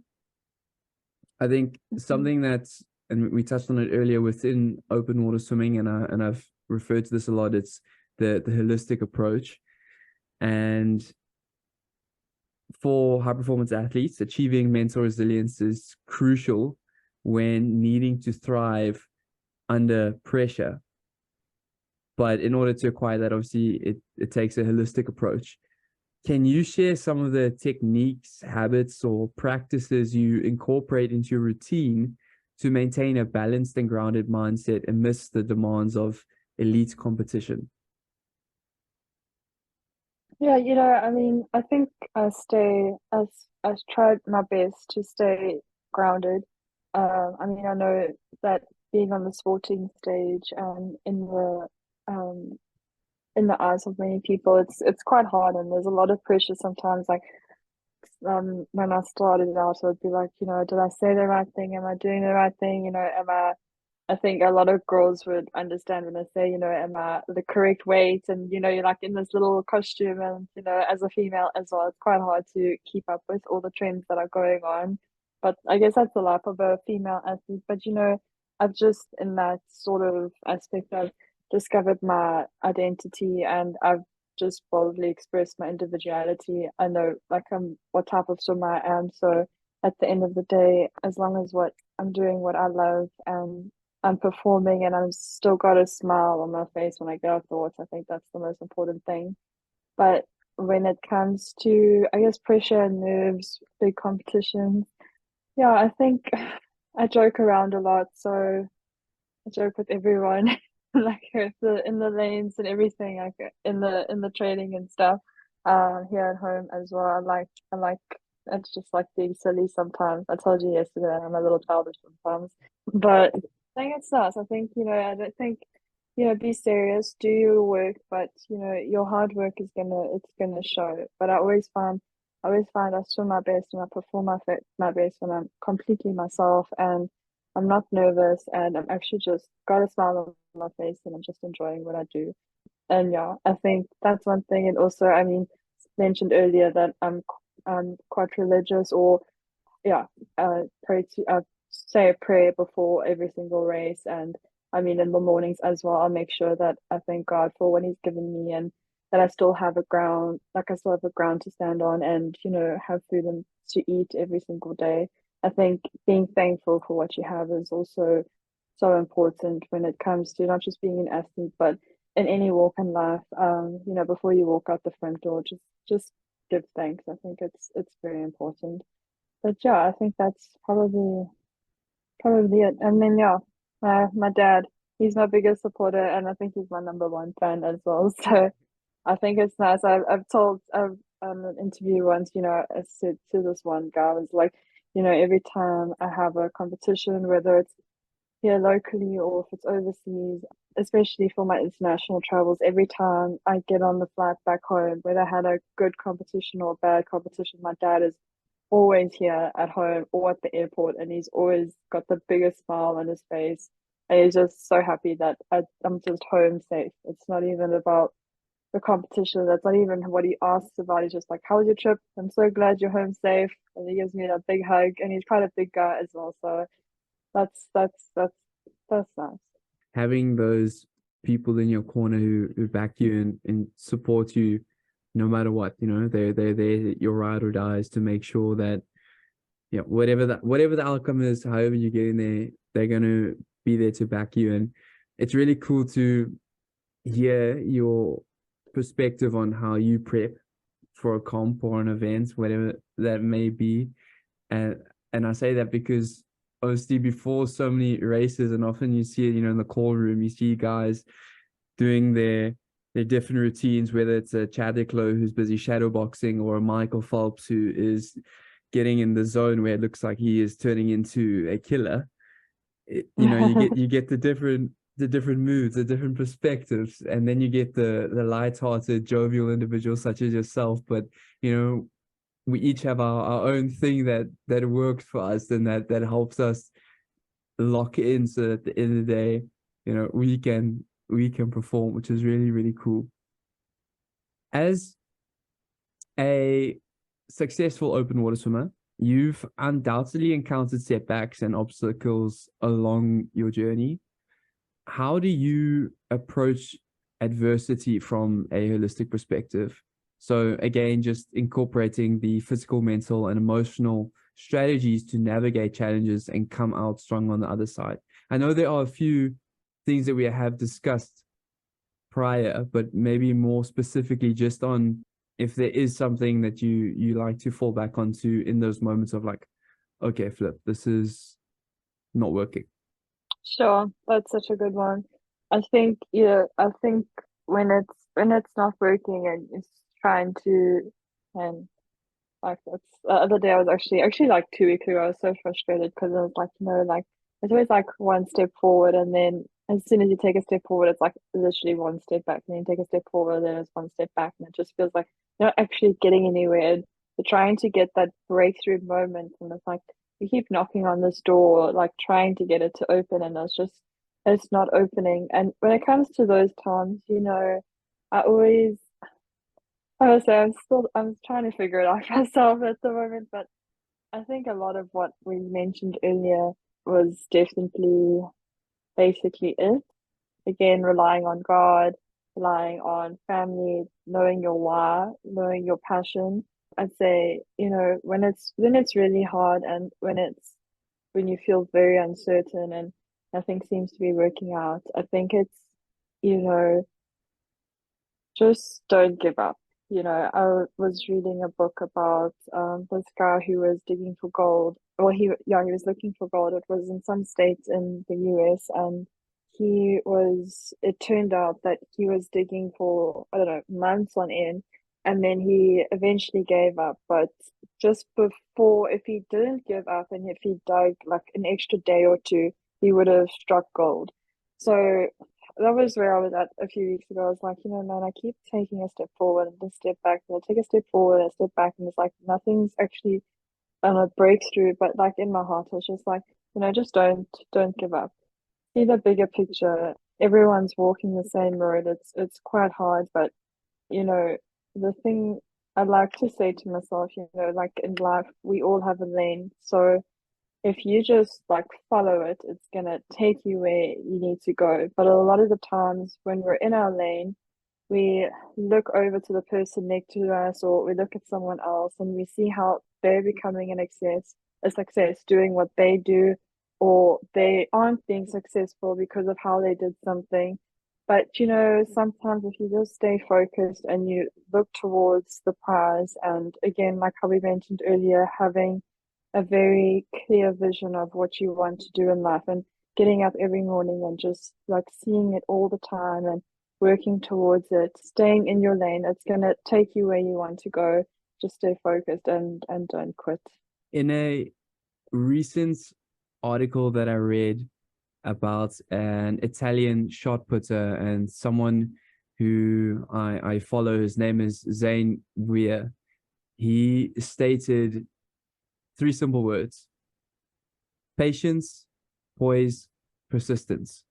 Speaker 3: I think something that's, and we touched on it earlier within open water swimming, and I've referred to this a lot, it's the holistic approach. And for high performance athletes, achieving mental resilience is crucial when needing to thrive under pressure. But in order to acquire that, obviously, it takes a holistic approach. Can you share some of the techniques, habits, or practices you incorporate into your routine to maintain a balanced and grounded mindset amidst the demands of elite competition?
Speaker 1: Yeah, I mean, I think I tried my best to stay grounded. I mean, I know that being on the sporting stage um in the eyes of many people, it's quite hard, and there's a lot of pressure sometimes. Like when I started out, I'd be like, did I say the right thing? Am I doing the right thing? Am I think a lot of girls would understand when I say, am I the correct weight? And you're like in this little costume, and as a female as well, it's quite hard to keep up with all the trends that are going on. But I guess that's the life of a female athlete. But I've just in that sort of aspect, I've discovered my identity, and I've just boldly expressed my individuality. I know like what type of swimmer I am. So at the end of the day, as long as what I'm doing what I love and I'm performing and I'm still got a smile on my face when I get off the water, I think that's the most important thing. But when it comes to, I guess, pressure and nerves, big competitions, yeah, I think I joke around a lot. So I joke with everyone, like in the lanes and everything, like in the training and stuff. Here at home as well. I like it's just like being silly sometimes. I told you yesterday I'm a little childish sometimes, but I think it's nice. I think, I don't think, be serious, do your work, but your hard work it's gonna show. But I always find I swim my best and I perform my best when I'm completely myself and I'm not nervous and I'm actually just got a smile on my face and I'm just enjoying what I do. And yeah, I think that's one thing. And also, I mean, mentioned earlier that I'm quite religious, or yeah, pray to say a prayer before every single race, and I mean in the mornings as well. I'll make sure that I thank God for what He's given me, and that I still have a ground, like I still have a ground to stand on, and have food and to eat every single day. I think being thankful for what you have is also so important when it comes to not just being an athlete, but in any walk in life. Before you walk out the front door, just give thanks. I think it's very important. But yeah, I think that's probably it. And then yeah, my dad, he's my biggest supporter, and I think he's my number one fan as well. So I think it's nice. I've an interview once, I said to this one guy, I was like, every time I have a competition, whether it's here locally or if it's overseas, especially for my international travels, every time I get on the flight back home, whether I had a good competition or a bad competition, my dad is always here at home or at the airport, and he's always got the biggest smile on his face. And he's just so happy that I'm just home safe. It's not even about the competition. That's not even what he asks about. He's just like, "How was your trip? I'm so glad you're home safe." And he gives me that big hug. And he's quite a big guy as well, so that's nice.
Speaker 3: Having those people in your corner who back you and support you no matter what, they're your ride or dies to make sure that whatever the outcome is, however you get in there, they're gonna be there to back you. And it's really cool to hear your perspective on how you prep for a comp or an event, whatever that may be. And I say that because obviously before so many races, and often you see it, in the call room, you see guys doing their different routines, whether it's a Chadwick Lowe who's busy shadowboxing or a Michael Phelps who is getting in the zone where it looks like he is turning into a killer. You get the different moods, the different perspectives, and then you get the light-hearted, jovial individuals such as yourself. But we each have our own thing that works for us and that helps us lock in, so that at the end of the day, we can perform, which is really, really cool. As a successful open water swimmer, you've undoubtedly encountered setbacks and obstacles along your journey. How do you approach adversity from a holistic perspective? So again, just incorporating the physical, mental, and emotional strategies to navigate challenges and come out strong on the other side. I know there are a few things that we have discussed prior, but maybe more specifically just on if there is something that you like to fall back onto in those moments of like, okay, Flip, this is not working.
Speaker 1: Sure, that's such a good one. I think when it's not working and it's trying to, and like that's the other day I was actually like 2 weeks ago I was so frustrated because I was like, like it's always like one step forward, and then as soon as you take a step forward it's like literally one step back, and then you take a step forward, then it's one step back, and it just feels like you're not actually getting anywhere. And you're trying to get that breakthrough moment, and it's like you keep knocking on this door, like trying to get it to open, and it's not opening. And when it comes to those times, I always honestly I'm trying to figure it out myself at the moment, but I think a lot of what we mentioned earlier was definitely basically it. Again, relying on God, relying on family, knowing your why, knowing your passion. I'd say, when it's really hard, and when you feel very uncertain and nothing seems to be working out, I think it's, you know, just don't give up. I was reading a book about this guy who was digging for gold. Well, he was looking for gold. It was in some states in the US, and it turned out that he was digging for, I don't know, months on end, and then he eventually gave up. But just before, if he didn't give up and if he dug like an extra day or two, he would have struck gold. So that was where I was at a few weeks ago. I was like, man, I keep taking a step forward and a step back, and I take a step forward and a step back, and it's like nothing's actually a breakthrough. But like in my heart, I was just like, just don't give up. See the bigger picture. Everyone's walking the same road. It's quite hard, but the thing I like to say to myself, like in life, we all have a lane. So if you just like follow it, it's gonna take you where you need to go. But a lot of the times when we're in our lane, we look over to the person next to us, or we look at someone else and we see how they're becoming a success doing what they do, or they aren't being successful because of how they did something. But sometimes if you just stay focused and you look towards the prize, and again, like how we mentioned earlier, having a very clear vision of what you want to do in life, and getting up every morning and just like seeing it all the time and working towards it, staying in your lane, it's going to take you where you want to go. Just stay focused and don't quit.
Speaker 3: In a recent article that I read about an Italian shot putter and someone who I follow, his name is Zane Weir, he stated 3 simple words: patience, poise, persistence.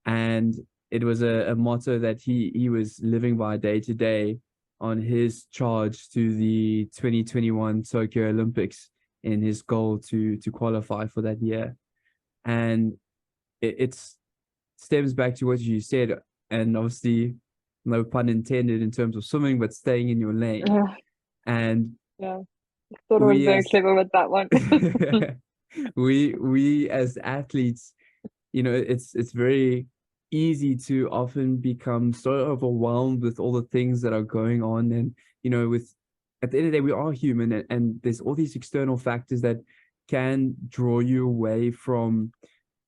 Speaker 3: And it was a motto that he was living by day to day on his charge to the 2021 Tokyo Olympics, in his goal to qualify for that year. And it stems back to what you said, and obviously no pun intended in terms of swimming, but staying in your lane.
Speaker 1: Yeah,
Speaker 3: And
Speaker 1: yeah. I thought I was very clever with that one.
Speaker 3: we as athletes, it's very easy to often become so overwhelmed with all the things that are going on. And with, at the end of the day, we are human, and there's all these external factors that can draw you away from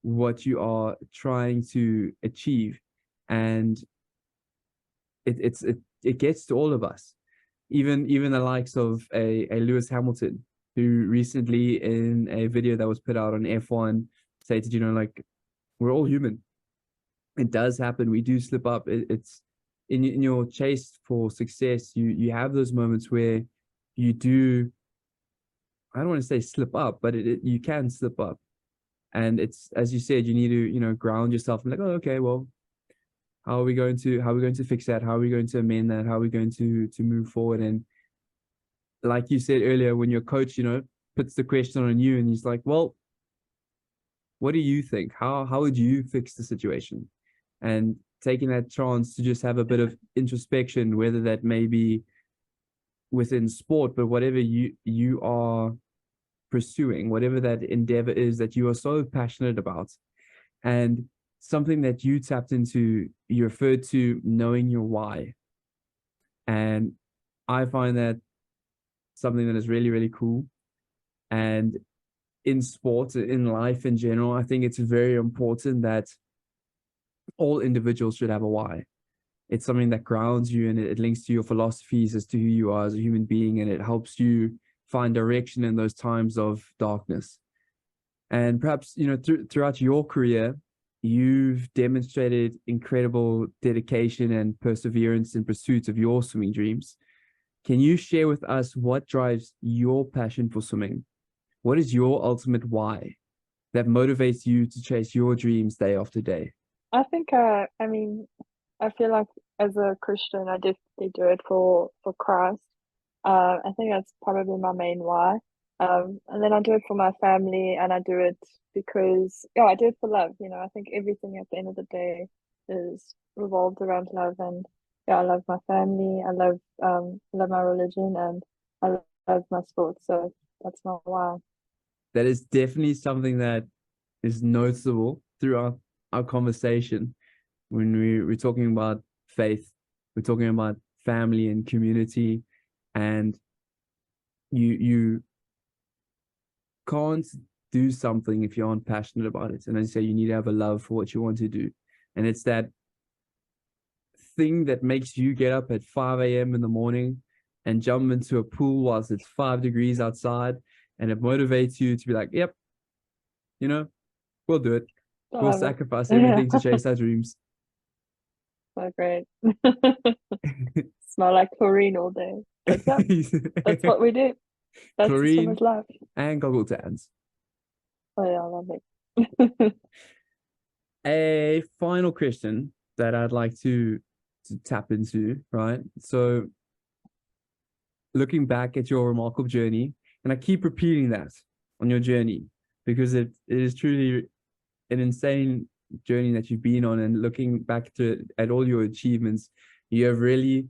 Speaker 3: what you are trying to achieve. And it gets to all of us, even the likes of a Lewis Hamilton, who recently in a video that was put out on F1 stated, like, we're all human. It does happen. We do slip up. It's in your chase for success. You have those moments where you do, I don't want to say slip up, but you can slip up. And it's, as you said, you need to, ground yourself and like, oh, okay, well, how are we going to fix that? How are we going to amend that? How are we going to move forward? And like you said earlier, when your coach, puts the question on you and he's like, well, what do you think? How would you fix the situation? And taking that chance to just have a bit of introspection, whether that may be within sport, but whatever you are pursuing, whatever that endeavor is that you are so passionate about. And something that you tapped into, you referred to knowing your why. And I find that something that is really, really cool. And in sports, in life in general, I think it's very important that all individuals should have a why. It's something that grounds you, and it links to your philosophies as to who you are as a human being, and it helps you find direction in those times of darkness. And perhaps, throughout your career, you've demonstrated incredible dedication and perseverance in pursuit of your swimming dreams. Can you share with us what drives your passion for swimming? What is your ultimate why that motivates you to chase your dreams day after day?
Speaker 1: I think, I feel like as a Christian, I definitely do it for Christ. I think that's probably my main why. And then I do it for my family, and I do it because, I do it for love. I think everything at the end of the day is revolved around love. And I love my family. I love my religion, and I love my sport. So that's my why.
Speaker 3: That is definitely something that is noticeable throughout our conversation. When we're talking about faith, we're talking about family and community, and you can't do something if you aren't passionate about it. And as you say, you need to have a love for what you want to do. And it's that thing that makes you get up at 5 a.m. in the morning and jump into a pool whilst it's 5 degrees outside, and it motivates you to be like, yep, we'll do it.
Speaker 1: I
Speaker 3: We'll
Speaker 1: love it.
Speaker 3: sacrifice
Speaker 1: Yeah,
Speaker 3: everything to chase our dreams.
Speaker 1: so great. Smell like chlorine all day. But yeah, that's what we do. That's the
Speaker 3: Chlorine
Speaker 1: swimmer's life.
Speaker 3: and goggle tans.
Speaker 1: Oh yeah, I love it.
Speaker 3: A final question that I'd like to tap into, right? So looking back at your remarkable journey, and I keep repeating that on your journey because it is truly an insane journey that you've been on, and looking back at all your achievements, you have really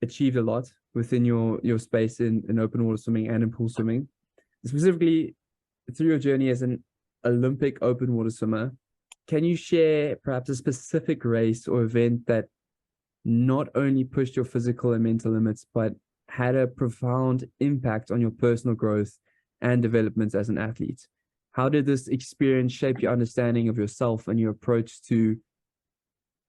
Speaker 3: achieved a lot within your space in open water swimming and in pool swimming. Specifically through your journey as an Olympic open water swimmer, can you share perhaps a specific race or event that not only pushed your physical and mental limits, but had a profound impact on your personal growth and development as an athlete? How did this experience shape your understanding of yourself and your approach to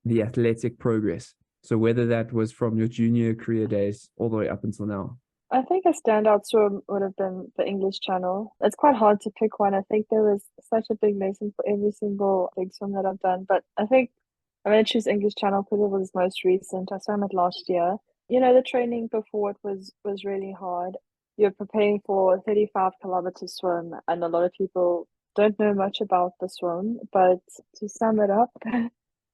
Speaker 3: the athletic progress? So whether that was from your junior career days all the way up until now.
Speaker 1: I think a standout swim would have been the English Channel. It's quite hard to pick one. I think there was such a big lesson for every single big swim that I've done. But I think I'm going to choose English Channel because it was most recent. I swam it last year. The training before it was really hard. You're preparing for a 35-kilometer swim, and a lot of people don't know much about the swim. But to sum it up,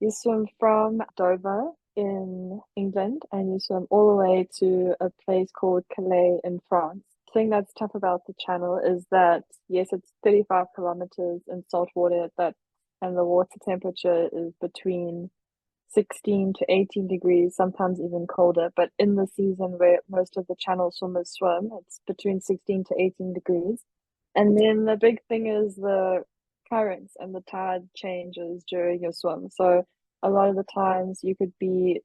Speaker 1: you swim from Dover in England and you swim all the way to a place called Calais in France. The thing that's tough about the channel is that, yes, it's 35 kilometers in salt water, and the water temperature is between 16 to 18 degrees, sometimes even colder. But in the season where most of the channel swimmers swim, it's between 16 to 18 degrees. And then the big thing is the currents and the tide changes during your swim. So a lot of the times you could be,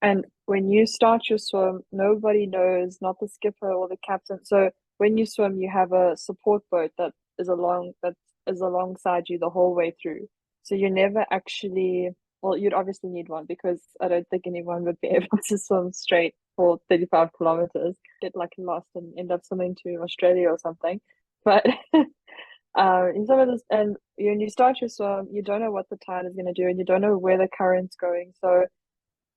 Speaker 1: and when you start your swim, nobody knows, not the skipper or the captain. So when you swim, you have a support boat that is alongside you the whole way through. So you never actually, well, you'd obviously need one because I don't think anyone would be able to swim straight for 35 kilometers, get like lost and end up swimming to Australia or something. But in some of this, and when you start your swim, you don't know what the tide is going to do, and you don't know where the current's going. So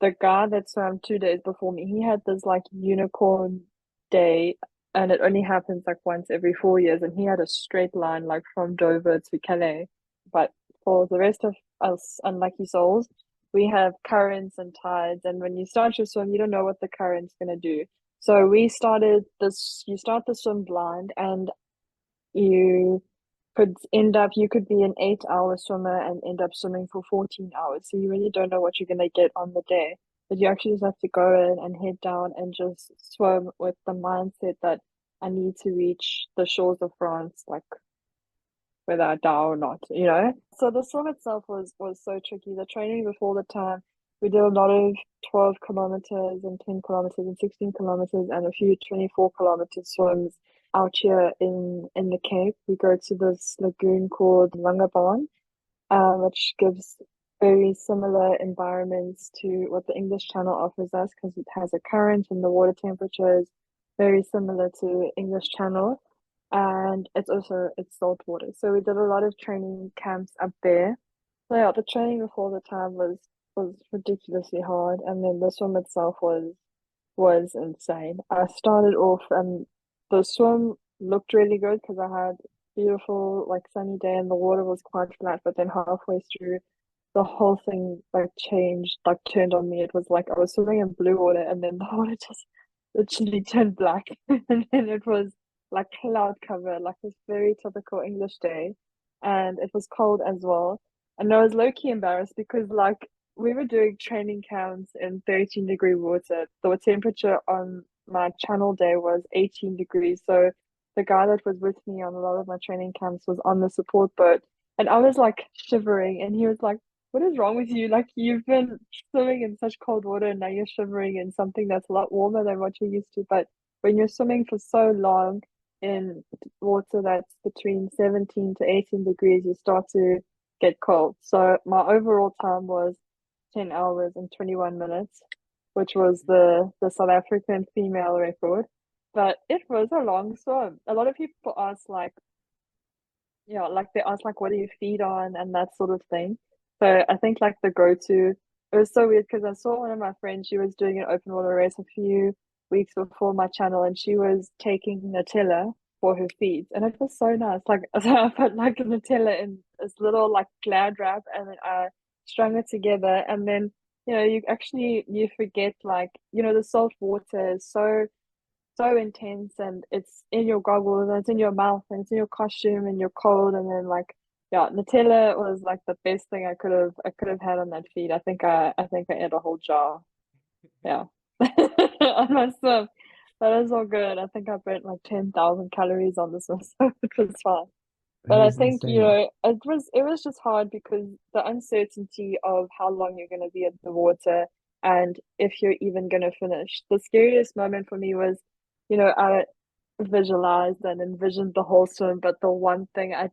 Speaker 1: the guy that swam 2 days before me, he had this like unicorn day, and it only happens like once every 4 years, and he had a straight line like from Dover to Calais. But for the rest of us unlucky souls, we have currents and tides, and when you start your swim, you don't know what the current's going to do. So you start the swim blind, and you you could be an 8-hour swimmer and end up swimming for 14 hours. So you really don't know what you're going to get on the day. But you actually just have to go in and head down and just swim with the mindset that I need to reach the shores of France, like whether I die or not, So the swim itself was so tricky. The training before the time, we did a lot of 12 kilometers and 10 kilometers and 16 kilometers and a few 24-kilometer swims out here in the Cape. We go to this lagoon called Langebaan, which gives very similar environments to what the English Channel offers us because it has a current and the water temperature is very similar to English Channel, and it's salt water. So we did a lot of training camps up there. So yeah, the training before the time was ridiculously hard, and then the swim itself was insane. I started off and the swim looked really good because I had beautiful like sunny day and the water was quite flat, but then halfway through the whole thing like changed, like turned on me. It was like I was swimming in blue water and then the water just literally turned black and then it was like cloud cover, like this very typical English day, and it was cold as well. And I was low-key embarrassed because like we were doing training camps in 13-degree water. The temperature on my channel day was 18 degrees. So the guy that was with me on a lot of my training camps was on the support boat, and I was like shivering, and he was like, "What is wrong with you? Like you've been swimming in such cold water, and now you're shivering in something that's a lot warmer than what you're used to." But when you're swimming for so long in water that's between 17 to 18 degrees, you start to get cold. So my overall time was 10 hours and 21 minutes, which was the South African female record. But it was a long swim. A lot of people ask like, like they ask like, what do you feed on and that sort of thing. So I think like the go-to, it was so weird because I saw one of my friends, she was doing an open water race a few weeks before my channel, and she was taking Nutella for her feeds, and it was so nice. Like so I put like Nutella in this little like Glad wrap, and then I strung it together, and then you forget like the salt water is so intense, and it's in your goggles and it's in your mouth and it's in your costume and you're cold, and then like Nutella was like the best thing I could have had on that feed. I think I ate a whole jar. Yeah. On my swim. That is all good. I think I burnt like 10,000 calories on this one, so it was fine.
Speaker 3: That
Speaker 1: But I
Speaker 3: is
Speaker 1: think,
Speaker 3: insane.
Speaker 1: it was just hard because the uncertainty of how long you're gonna be in the water and if you're even gonna finish. The scariest moment for me was, I visualized and envisioned the whole swim, but the one thing I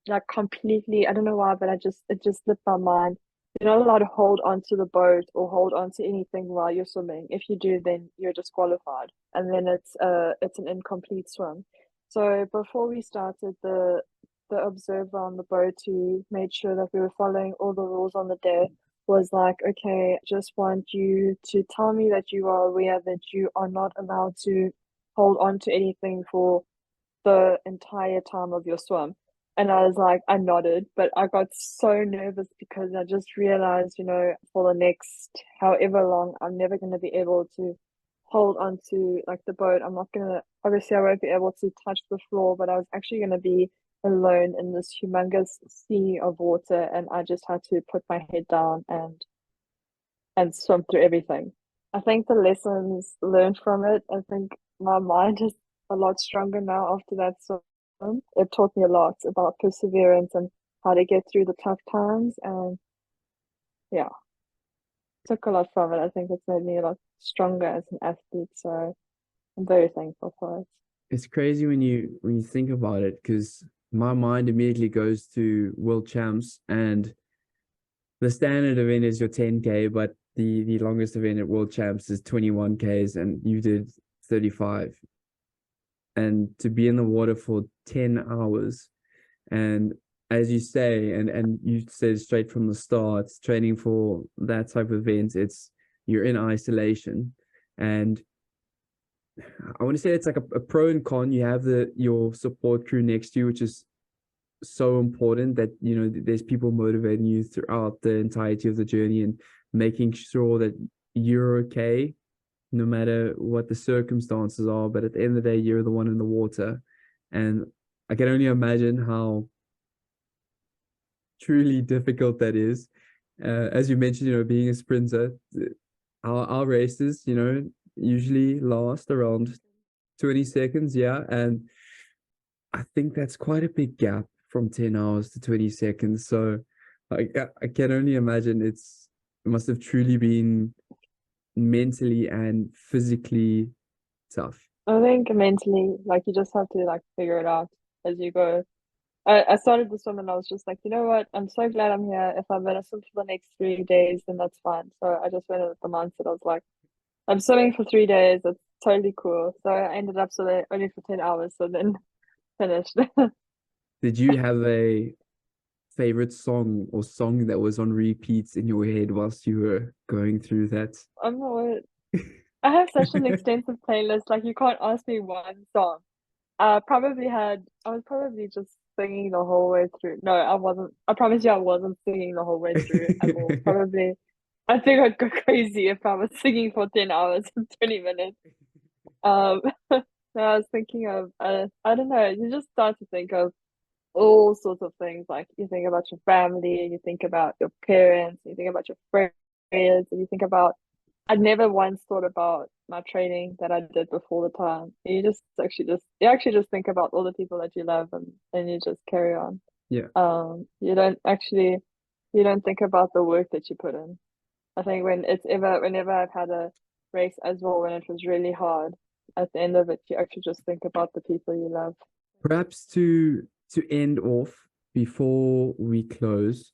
Speaker 1: like completely, I don't know why, but it just slipped my mind. You're not allowed to hold onto the boat or hold onto anything while you're swimming. If you do, then you're disqualified, and then it's an incomplete swim. So before we started, the observer on the boat who made sure that we were following all the rules on the day was like, okay, just want you to tell me that you are aware that you are not allowed to hold on to anything for the entire time of your swim. And I was like, I nodded, but I got so nervous because I just realized, for the next however long, I'm never going to be able to hold on to like the boat. I'm not going to, obviously, I won't be able to touch the floor, but I was actually going to be alone in this humongous sea of water. And I just had to put my head down and swim through everything. I think the lessons learned from it, I think my mind is a lot stronger now after that swim. It taught me a lot about perseverance and how to get through the tough times. And yeah, took a lot from it. I think it's made me a lot stronger as an athlete. So I'm very thankful for it.
Speaker 3: It's crazy when you think about it, because my mind immediately goes to world champs, and the standard event is your 10K, but the longest event at world champs is 21Ks, and you did 35. And to be in the water for 10 hours, and as you say, and you said straight from the start, training for that type of event, you're in isolation. And I want to say it's like a pro and con. You have your support crew next to you, which is so important, that there's people motivating you throughout the entirety of the journey and making sure that you're okay no matter what the circumstances are. But at the end of the day, you're the one in the water. And I can only imagine how truly difficult that is. As you mentioned, being a sprinter, our races, usually last around 20 seconds. Yeah. And I think that's quite a big gap from 10 hours to 20 seconds. So I can only imagine it must have truly been mentally and physically tough.
Speaker 1: I think mentally, like you just have to like figure it out as you go. I started the swim and I was just like, you know what? I'm so glad I'm here. If I'm gonna swim for the next 3 days, then that's fine. So I just went in with the mindset. I was like, I'm swimming for 3 days. It's totally cool. So I ended up swimming only for 10 hours, so then finished.
Speaker 3: Did you have a favorite song or song that was on repeats in your head whilst you were going through that?
Speaker 1: I'm not. I have such an extensive playlist. Like you can't ask me one song. I was probably just singing the whole way through. No, I wasn't. I promise you, I wasn't singing the whole way through at all. Probably, I think I'd go crazy if I was singing for 10 hours and 20 minutes. Um, no, I was thinking of, I don't know, you just start to think of all sorts of things. Like you think about your family, you think about your parents, you think about your friends, and you think about, I'd never once thought about my training that I did before the time. You actually just think about all the people that you love, and you just carry on.
Speaker 3: Yeah.
Speaker 1: You don't think about the work that you put in. I think whenever I've had a race as well, when it was really hard, at the end of it, you actually just think about the people you love.
Speaker 3: Perhaps to end off before we close,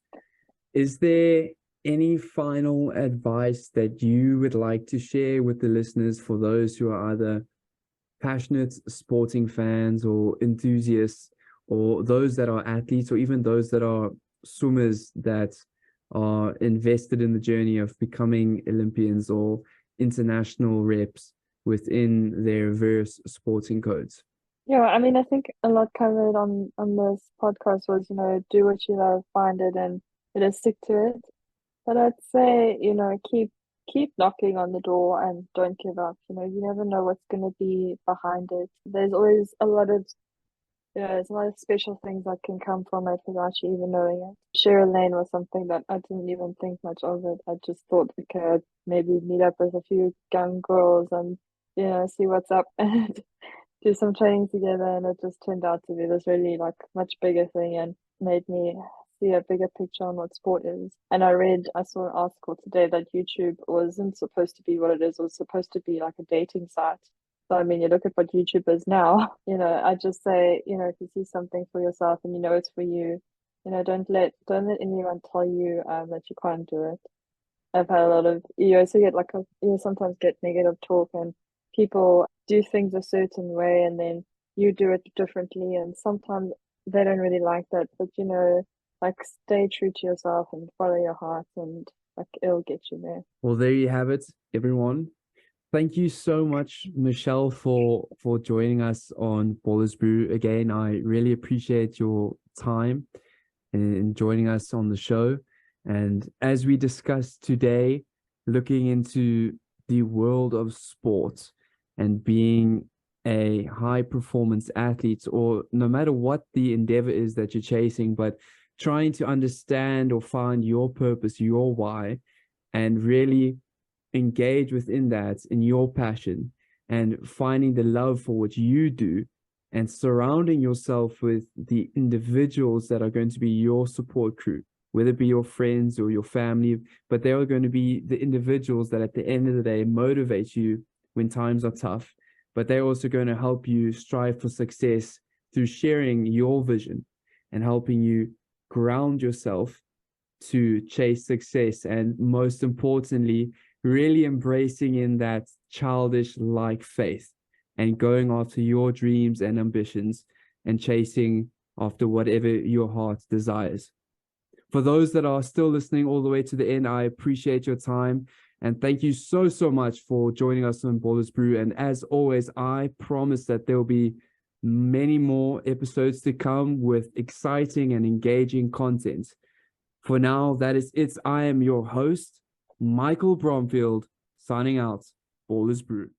Speaker 3: is there any final advice that you would like to share with the listeners for those who are either passionate sporting fans or enthusiasts, or those that are athletes, or even those that are swimmers that are invested in the journey of becoming Olympians or international reps within their various sporting codes?
Speaker 1: Yeah, I mean, I think a lot covered on this podcast was, do what you love, find it, and stick to it. But I'd say, keep knocking on the door and don't give up. You never know what's going to be behind it. There's always a lot of, there's a lot of special things that can come from it without you even knowing it. Share a lane was something that I didn't even think much of it. I just thought, okay, I'd maybe meet up with a few young girls and, see what's up and do some training together. And it just turned out to be this really like much bigger thing and made me see a bigger picture on what sport is. And I saw an article today that YouTube wasn't supposed to be what it is. It was supposed to be like a dating site. So, I mean, you look at what YouTube is now, I just say, if you see something for yourself and it's for you, don't let anyone tell you that you can't do it. I've had a lot of, you also get you sometimes get negative talk and people do things a certain way and then you do it differently. And sometimes they don't really like that, but stay true to yourself and follow your heart and it'll get you there.
Speaker 3: Well, there you have it, everyone. Thank you so much, Michelle, for joining us on Ballers Brew again. I really appreciate your time and joining us on the show. And as we discussed today, looking into the world of sports and being a high performance athlete, or no matter what the endeavor is that you're chasing, but trying to understand or find your purpose, your why, and really engage within that in your passion and finding the love for what you do and surrounding yourself with the individuals that are going to be your support crew, whether it be your friends or your family, but they are going to be the individuals that at the end of the day motivate you when times are tough, but they're also going to help you strive for success through sharing your vision and helping you ground yourself to chase success. And most importantly, really embracing in that childish-like faith and going after your dreams and ambitions and chasing after whatever your heart desires. For those that are still listening all the way to the end, I appreciate your time. And thank you so, so much for joining us on Ballers Brew. And as always, I promise that there will be many more episodes to come with exciting and engaging content. For now, that is it. I am your host, Michael Bromfield, signing out. Ballers Brew.